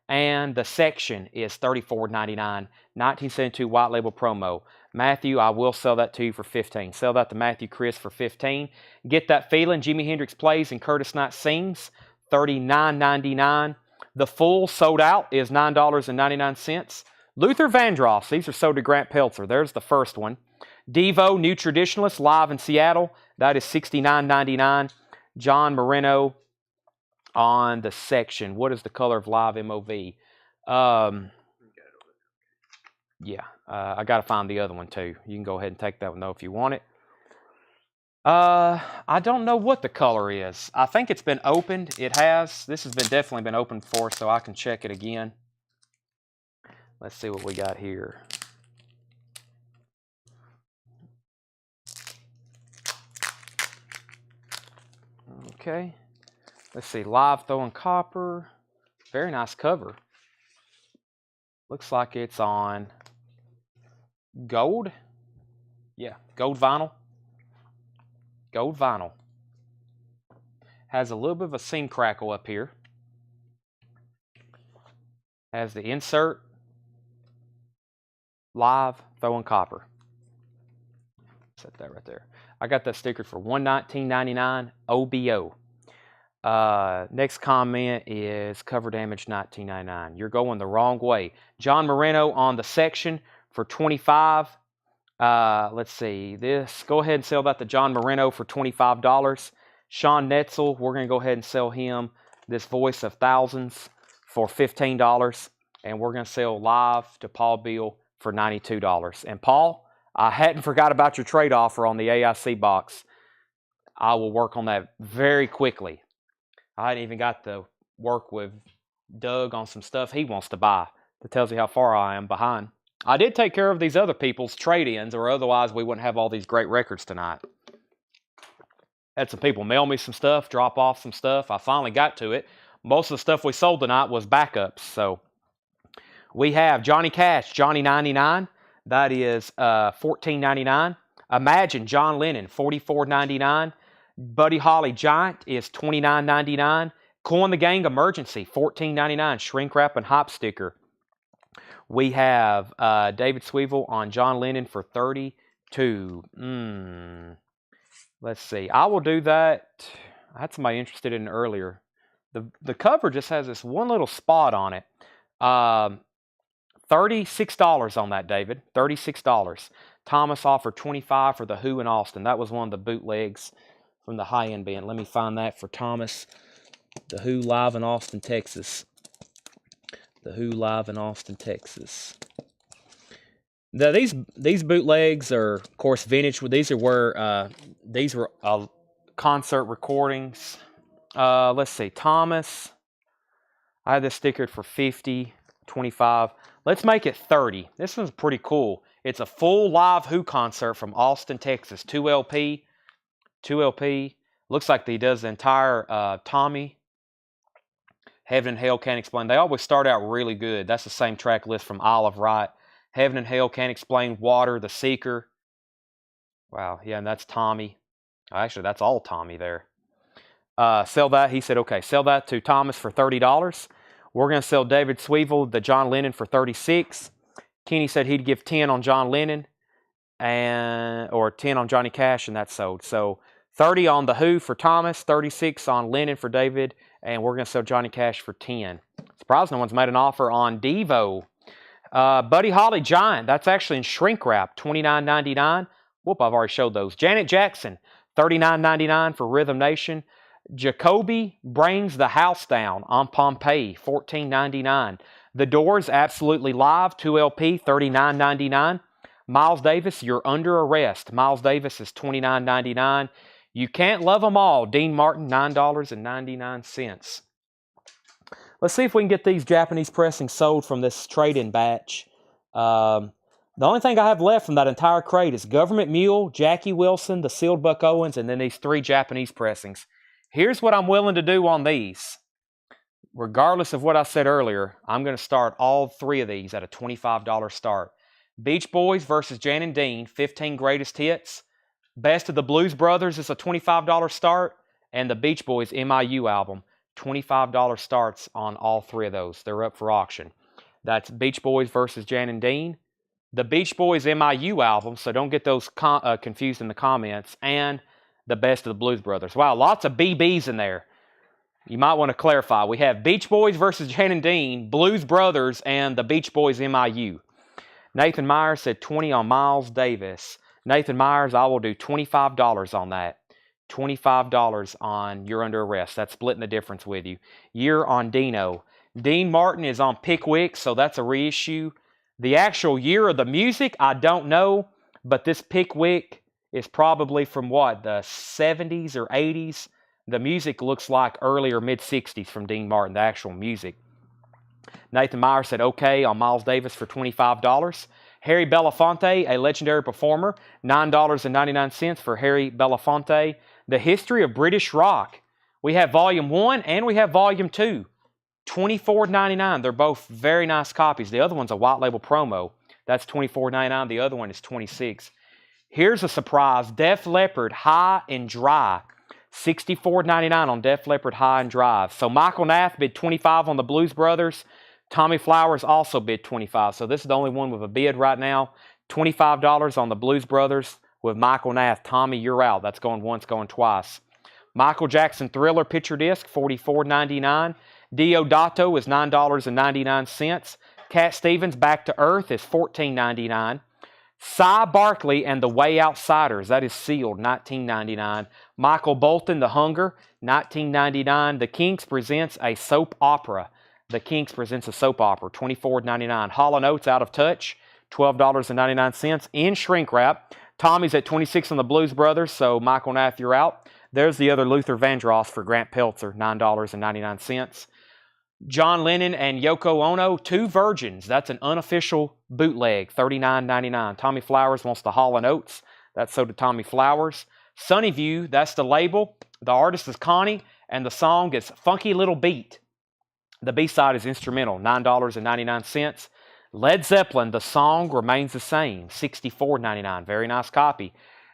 And the Section is $34.99. 1972 White Label Promo. Matthew, I will sell that to you for $15. Sell that to Matthew Chris for $15. Get That Feeling, Jimi Hendrix Plays and Curtis Knight Sings, $39.99. The Full Sold Out is $9.99. Luther Vandross, these are sold to Grant Peltzer. There's the first one. Devo, New Traditionalist, live in Seattle. That is $69.99. John Moreno on the Section. What is the color of live MOV? Yeah, I got to find the other one too. You can go ahead and take that one though if you want it. I don't know what the color is. I think it's been opened. It has. This has definitely been opened for, so I can check it again. Let's see what we got here. Okay. Let's see. Live Throwing Copper. Very nice cover. Looks like it's on gold. Yeah, gold vinyl. Gold vinyl. Has a little bit of a seam crackle up here. Has the insert. Live Throwing Copper. Set that right there. I got that sticker for $119.99 OBO. Next comment is cover damage $19.99. You're going the wrong way. John Moreno on the Section for $25. Let's see this. Go ahead and sell that to John Moreno for $25. Sean Netzel, we're going to go ahead and sell him this Voice of Thousands for $15. And we're going to sell live to Paul Beal for $92. And Paul, I hadn't forgot about your trade offer on the AIC box. I will work on that very quickly. I hadn't even got to work with Doug on some stuff he wants to buy. That tells you how far I am behind. I did take care of these other people's trade-ins, or otherwise we wouldn't have all these great records tonight. Had some people mail me some stuff, drop off some stuff. I finally got to it. Most of the stuff we sold tonight was backups. So we have Johnny Cash, Johnny 99. That is $14.99. Imagine John Lennon, $44.99. Buddy Holly Giant is $29.99. Coin the Gang Emergency, $14.99. Shrink wrap and hop sticker. We have David Sweevel on John Lennon for 32. Let's see. I will do that. I had somebody interested in it earlier. The cover just has this one little spot on it. $36 on that, David. $36. Thomas offered $25 for The Who in Austin. That was one of the bootlegs from the high-end band. Let me find that for Thomas. The Who live in Austin, Texas. The Who live in Austin, Texas. Now, these bootlegs are, of course, vintage. These were concert recordings. Let's see, Thomas. I had this stickered for 50, 25. Let's make it 30. This one's pretty cool. It's a full live Who concert from Austin, Texas. 2 LP. Looks like he does the entire Tommy. Heaven and Hell Can't Explain. They always start out really good. That's the same track list from Isle of Wight. Heaven and Hell Can't Explain. Water, The Seeker. Wow, yeah, and that's Tommy. Actually, that's all Tommy there. Sell that. He said, okay, sell that to Thomas for $30. We're going to sell David Sweevel the John Lennon for $36. Kenny said he'd give 10 on John Lennon or 10 on Johnny Cash, and that's sold. So 30 on The Who for Thomas, 36 on Lennon for David, and we're going to sell Johnny Cash for 10. Surprised no one's made an offer on Devo. Buddy Holly Giant, that's actually in shrink wrap, $29.99. Whoop, I've already showed those. Janet Jackson, $39.99 for Rhythm Nation. Jacoby Brings the House Down on Pompeii, $14.99. The Doors, Absolutely Live, 2 LP, $39.99. Miles Davis, You're Under Arrest. Miles Davis is $29.99. You Can't Love 'Em All, Dean Martin, $9.99. Let's see if we can get these Japanese pressings sold from this trade-in batch. The only thing I have left from that entire crate is Government Mule, Jackie Wilson, the Sealed Buck Owens, and then these 3 Japanese pressings. Here's what I'm willing to do on these. Regardless of what I said earlier, I'm going to start all 3 of these at a $25 start. Beach Boys versus Jan and Dean, 15 greatest hits. Best of the Blues Brothers is a $25 start. And the Beach Boys MIU album, $25 starts on all 3 of those. They're up for auction. That's Beach Boys versus Jan and Dean. The Beach Boys MIU album, so don't get those confused in the comments, and the Best of the Blues Brothers. Wow, lots of BBs in there. You might want to clarify. We have Beach Boys versus Jan and Dean, Blues Brothers, and the Beach Boys MIU. Nathan Myers said 20 on Miles Davis. Nathan Myers, I will do $25 on that. $25 on You're Under Arrest. That's splitting the difference with you. Year on Dino. Dean Martin is on Pickwick, so that's a reissue. The actual year of the music, I don't know, but this Pickwick is probably from what, the 70s or 80s? The music looks like early or mid-60s from Dean Martin, the actual music. Nathan Meyer said okay on Miles Davis for $25. Harry Belafonte, a legendary performer, $9.99 for Harry Belafonte. The History of British Rock. We have Volume 1 and we have Volume 2. $24.99. They're both very nice copies. The other one's a white label promo. That's $24.99. The other one is $26. Here's a surprise. Def Leppard High and Dry. $64.99 on Def Leppard High and Dry. So Michael Nath bid $25 on the Blues Brothers. Tommy Flowers also bid $25. So this is the only one with a bid right now. $25 on the Blues Brothers with Michael Nath. Tommy, you're out. That's going once, going twice. Michael Jackson Thriller picture disc, $44.99. Diodato is $9.99. Cat Stevens Back to Earth is $14.99. Cy Barkley and the Way Outsiders, that is sealed, $19.99. Michael Bolton, The Hunger, $19.99. The Kinks presents a soap opera. $24.99. Hall & Oates Out of Touch, $12.99 in shrink wrap. Tommy's at $26 on the Blues Brothers, so Michael Nath, you're out. There's the other Luther Vandross for Grant Peltzer, $9.99. John Lennon and Yoko Ono, Two Virgins. That's an unofficial bootleg, $39.99. Tommy Flowers wants the Hall & Oates. That's so to Tommy Flowers. Sunnyview, that's the label. The artist is Connie, and the song is Funky Little Beat. The B-side is instrumental, $9.99. Led Zeppelin, the song remains the same, $64.99. Very nice copy.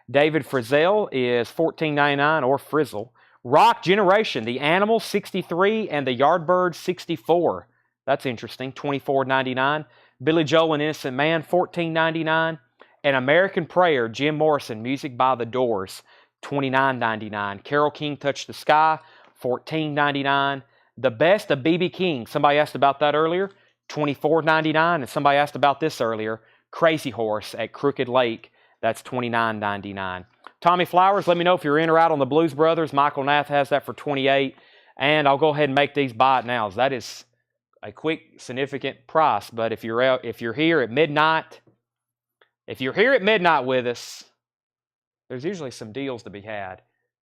David Frizzell is $14.99 or Frizzle. Rock Generation, The Animals, $63, and the Yardbirds, $64. That's interesting, $24.99. Billy Joel and Innocent Man, $14.99. And American Prayer, Jim Morrison, music by The Doors, $29.99. Carole King, Touch the Sky, $14.99. The Best of B.B. King, somebody asked about that earlier, $24.99. And somebody asked about this earlier, Crazy Horse at Crooked Lake, that's $29.99. Tommy Flowers, let me know if you're in or out on the Blues Brothers. Michael Nath has that for $28. And I'll go ahead and make these buy it nows. That is a quick, significant price. But if you're here at midnight, with us, there's usually some deals to be had.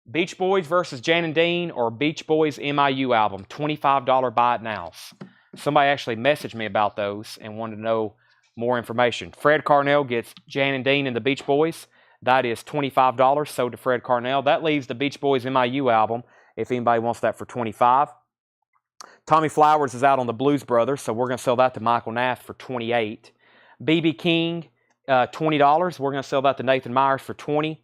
Beach Boys versus Jan and Dean or Beach Boys MIU album, $25 buy it nows. Somebody actually messaged me about those and wanted to know more information. Fred Carnell gets Jan and Dean and the Beach Boys. That is $25 sold to Fred Carnell. That leaves the Beach Boys MIU album, if anybody wants that, for $25. Tommy Flowers is out on the Blues Brothers, so we're going to sell that to Michael Nath for $28. B.B. King, $20. We're going to sell that to Nathan Myers for $20.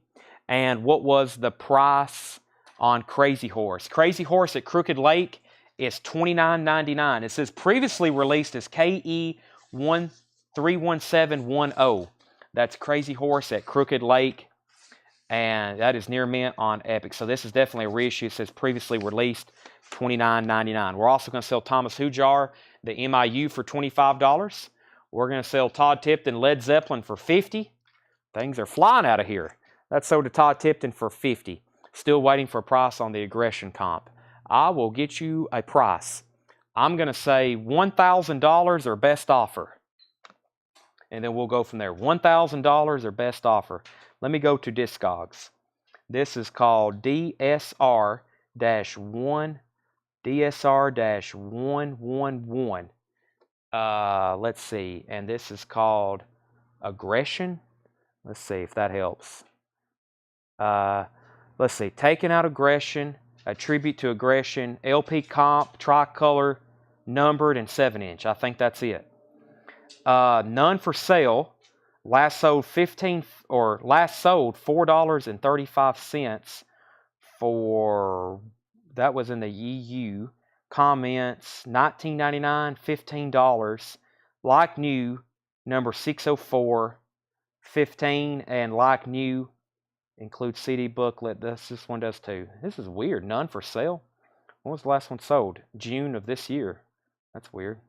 And what was the price on Crazy Horse? Crazy Horse at Crooked Lake is $29.99. It says previously released as KE131710. That's Crazy Horse at Crooked Lake, and that is near mint on Epic. So this is definitely a reissue. It says previously released, $29.99. We're also going to sell Thomas Hujar, the MIU, for $25. We're going to sell Todd Tipton, Led Zeppelin, for $50. Things are flying out of here. That's sold to Todd Tipton for $50. Still waiting for a price on the Aggression comp. I will get you a price. I'm going to say $1,000 or best offer. And then we'll go from there. $1,000 or best offer. Let me go to Discogs. This is called DSR-1. DSR-111. Let's see. And this is called Aggression. Let's see if that helps. Let's see. Taking Out Aggression. A Tribute to Aggression. LP comp. Tricolor. Numbered and 7-inch. I think that's it. None for sale. Last sold $4.35 for, that was in the EU. Comments $19.99, $15. Like new, number 604, $15, and like new includes CD booklet. This one does too. This is weird. None for sale. When was the last one sold? June of this year. That's weird.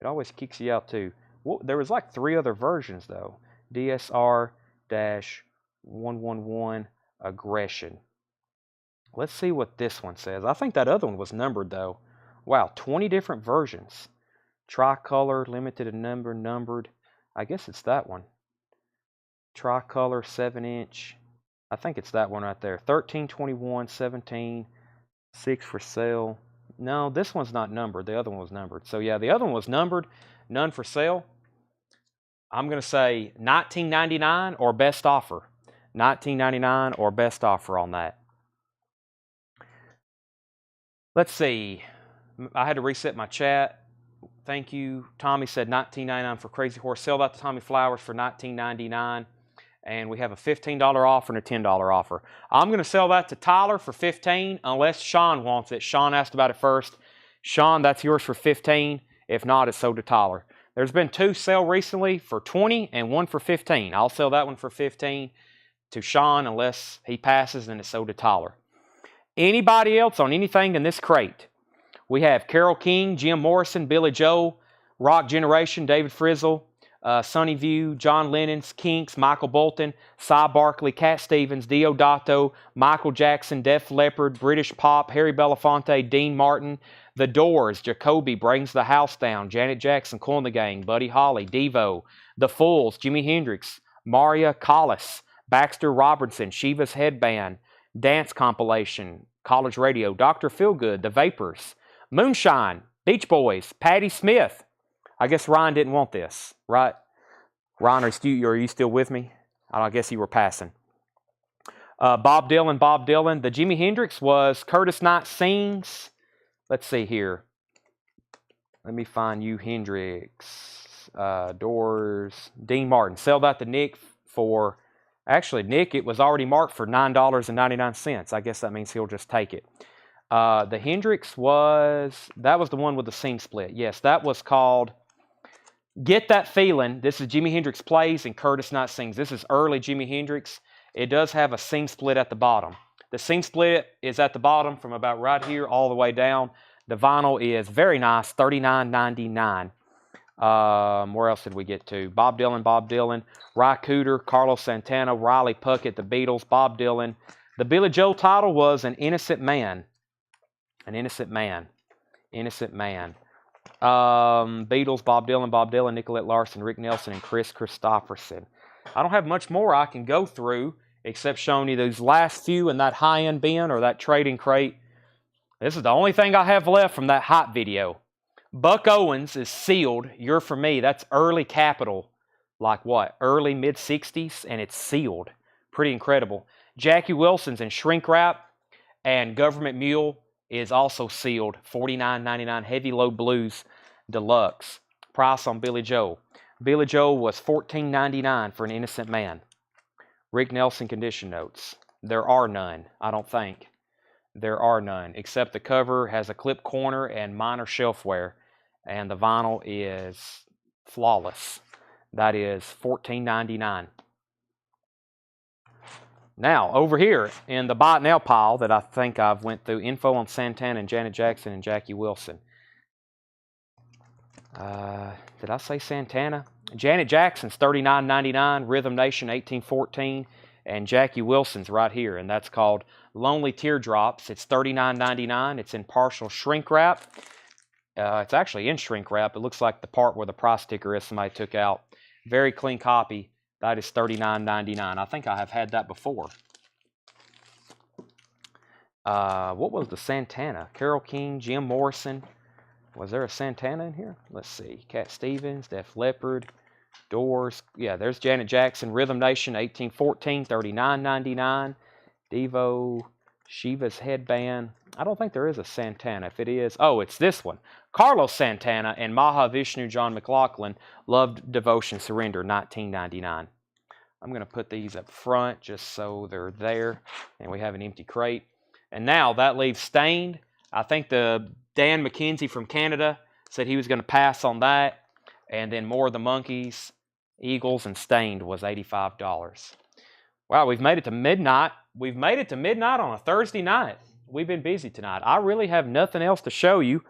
It always kicks you out too. Well, there was like 3 other versions though. DSR-111 Aggression. Let's see what this one says. I think that other one was numbered though. Wow, 20 different versions. Tricolor, limited and numbered. I guess it's that one. Tricolor, 7-inch. I think it's that one right there. 13, 21, 17, 6 for sale. No, this one's not numbered. The other one was numbered. So yeah, the other one was numbered. None for sale. I'm going to say $19.99 or best offer. $19.99 or best offer on that. Let's see. I had to reset my chat. Thank you. Tommy said $19.99 for Crazy Horse. Sell that to Tommy Flowers for $19.99. And we have a $15 offer and a $10 offer. I'm going to sell that to Tyler for $15 unless Sean wants it. Sean asked about it first. Sean, that's yours for $15. If not, it's sold to Tyler. There's been 2 sell recently for $20 and 1 for $15. I'll sell that one for $15 to Sean unless he passes and it's sold to Tyler. Anybody else on anything in this crate? We have Carole King, Jim Morrison, Billy Joel, Rock Generation, David Frizzle, Sonny View, John Lennon's, Kinks, Michael Bolton, Cy Barkley, Cat Stevens, Diodato, Michael Jackson, Def Leppard, British Pop, Harry Belafonte, Dean Martin, The Doors, Jacoby, Brings the House Down, Janet Jackson, Cool and the Gang, Buddy Holly, Devo, The Fools, Jimi Hendrix, Maria Callas, Baxter Robertson, Shiva's Headband, Dance Compilation, College Radio, Dr. Feelgood, The Vapors, Moonshine, Beach Boys, Patti Smith. I guess Ryan didn't want this, right? Ryan, are you still with me? I guess you were passing. Bob Dylan. The Jimi Hendrix was Curtis Knight Sings. Let's see here. Let me find you, Hendrix. Doors. Dean Martin. Sell that to Nick for... Actually, Nick, it was already marked for $9.99. I guess that means he'll just take it. The Hendrix was... That was the one with the seam split. Yes, that was called... Get that feeling. This is Jimi Hendrix plays and Curtis Knight sings. This is early Jimi Hendrix. It does have a seam split at the bottom. The seam split is at the bottom from about right here all the way down. The vinyl is very nice, $39.99. Where else did we get to? Bob Dylan, Ry Cooder, Carlos Santana, Riley Puckett, the Beatles, Bob Dylan. The Billy Joel title was An Innocent Man. An Innocent Man. Innocent Man. Beatles, Bob Dylan, Nicolette Larson, Rick Nelson, and Chris Christopherson. I don't have much more I can go through except showing you those last few in that high-end bin or that trading crate. This is the only thing I have left from that hot video. Buck Owens is sealed. You're For Me. That's early Capitol. Like what? Early mid-60s, and it's sealed. Pretty incredible. Jackie Wilson's in shrink wrap, and Government Mule is also sealed. $49.99 Heavy Low Blues Deluxe. Price on Billy Joel. Billy Joel was $14.99 for An Innocent Man. Rick Nelson condition notes. There are none, I don't think. There are none, except the cover has a clip corner and minor shelf wear, and the vinyl is flawless. That is $14.99. Now, over here in the Buy It Now pile that I think I've went through, info on Santana and Janet Jackson and Jackie Wilson. Did I say Santana? Janet Jackson's $39.99, Rhythm Nation 1814, and Jackie Wilson's right here, and that's called Lonely Teardrops. It's $39.99. It's in partial shrink wrap. It's actually in shrink wrap. It looks like the part where the price sticker is somebody took out. Very clean copy. That is $39.99. I think I have had that before. What was the Santana? Carole King, Jim Morrison. Was there a Santana in here? Let's see. Cat Stevens, Def Leppard, Doors. Yeah, there's Janet Jackson. Rhythm Nation, 1814, $39.99. Devo, Shiva's Headband. I don't think there is a Santana. If it is, oh, it's this one. Carlos Santana and Mahavishnu John McLaughlin, Love, Devotion, Surrender, $19.99. I'm going to put these up front just so they're there, and we have an empty crate. And now that leaves Stained. I think the Dan McKenzie from Canada said he was going to pass on that. And then More of the Monkees, Eagles, and Stained was $85. Wow, we've made it to midnight. We've made it to midnight on a Thursday night. We've been busy tonight. I really have nothing else to show you,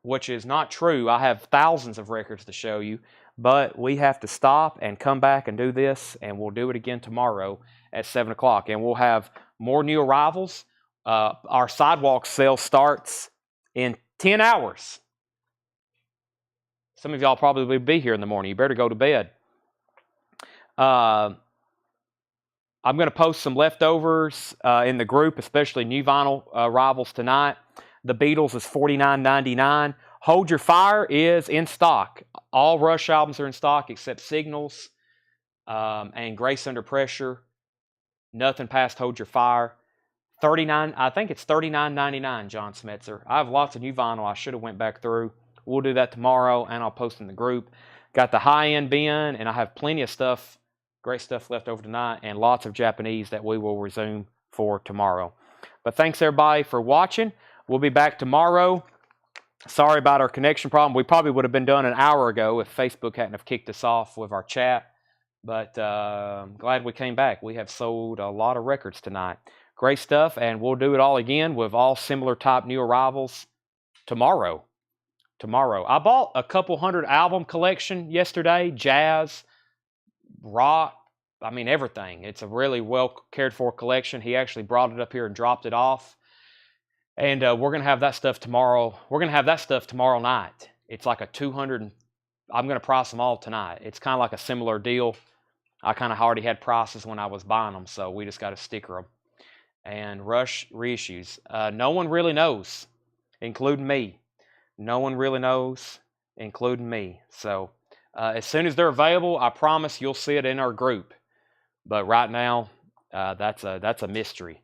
which is not true. I have thousands of records to show you, but we have to stop and come back and do this, and we'll do it again tomorrow at 7 o'clock. And we'll have more new arrivals. Our sidewalk sale starts in 10 hours. Some of y'all probably will be here in the morning. You better go to bed. I'm going to post some leftovers in the group, especially new vinyl arrivals tonight. The Beatles is $49.99. Hold Your Fire is in stock. All Rush albums are in stock except Signals and Grace Under Pressure. Nothing past Hold Your Fire. I think it's $39.99, John Smetzer. I have lots of new vinyl I should have went back through. We'll do that tomorrow, and I'll post in the group. Got the high-end bin, and I have plenty of stuff, great stuff left over tonight, and lots of Japanese that we will resume for tomorrow. But thanks, everybody, for watching. We'll be back tomorrow. Sorry about our connection problem. We probably would have been done an hour ago if Facebook hadn't have kicked us off with our chat. But I'm glad we came back. We have sold a lot of records tonight. Great stuff, and we'll do it all again with all similar type new arrivals tomorrow. I bought a couple hundred album collection yesterday, jazz, rock, I mean everything. It's a really well cared for collection. He actually brought it up here and dropped it off. And we're going to have that stuff tomorrow. We're going to have that stuff tomorrow night. It's like a 200, I'm going to price them all tonight. It's kind of like a similar deal. I kind of already had prices when I was buying them, so we just got to sticker them. And Rush reissues. No one really knows, including me. No one really knows, including me. So as soon as they're available, I promise you'll see it in our group. But right now, that's a mystery.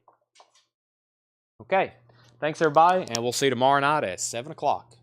Okay. Thanks, everybody, and we'll see you tomorrow night at 7 o'clock.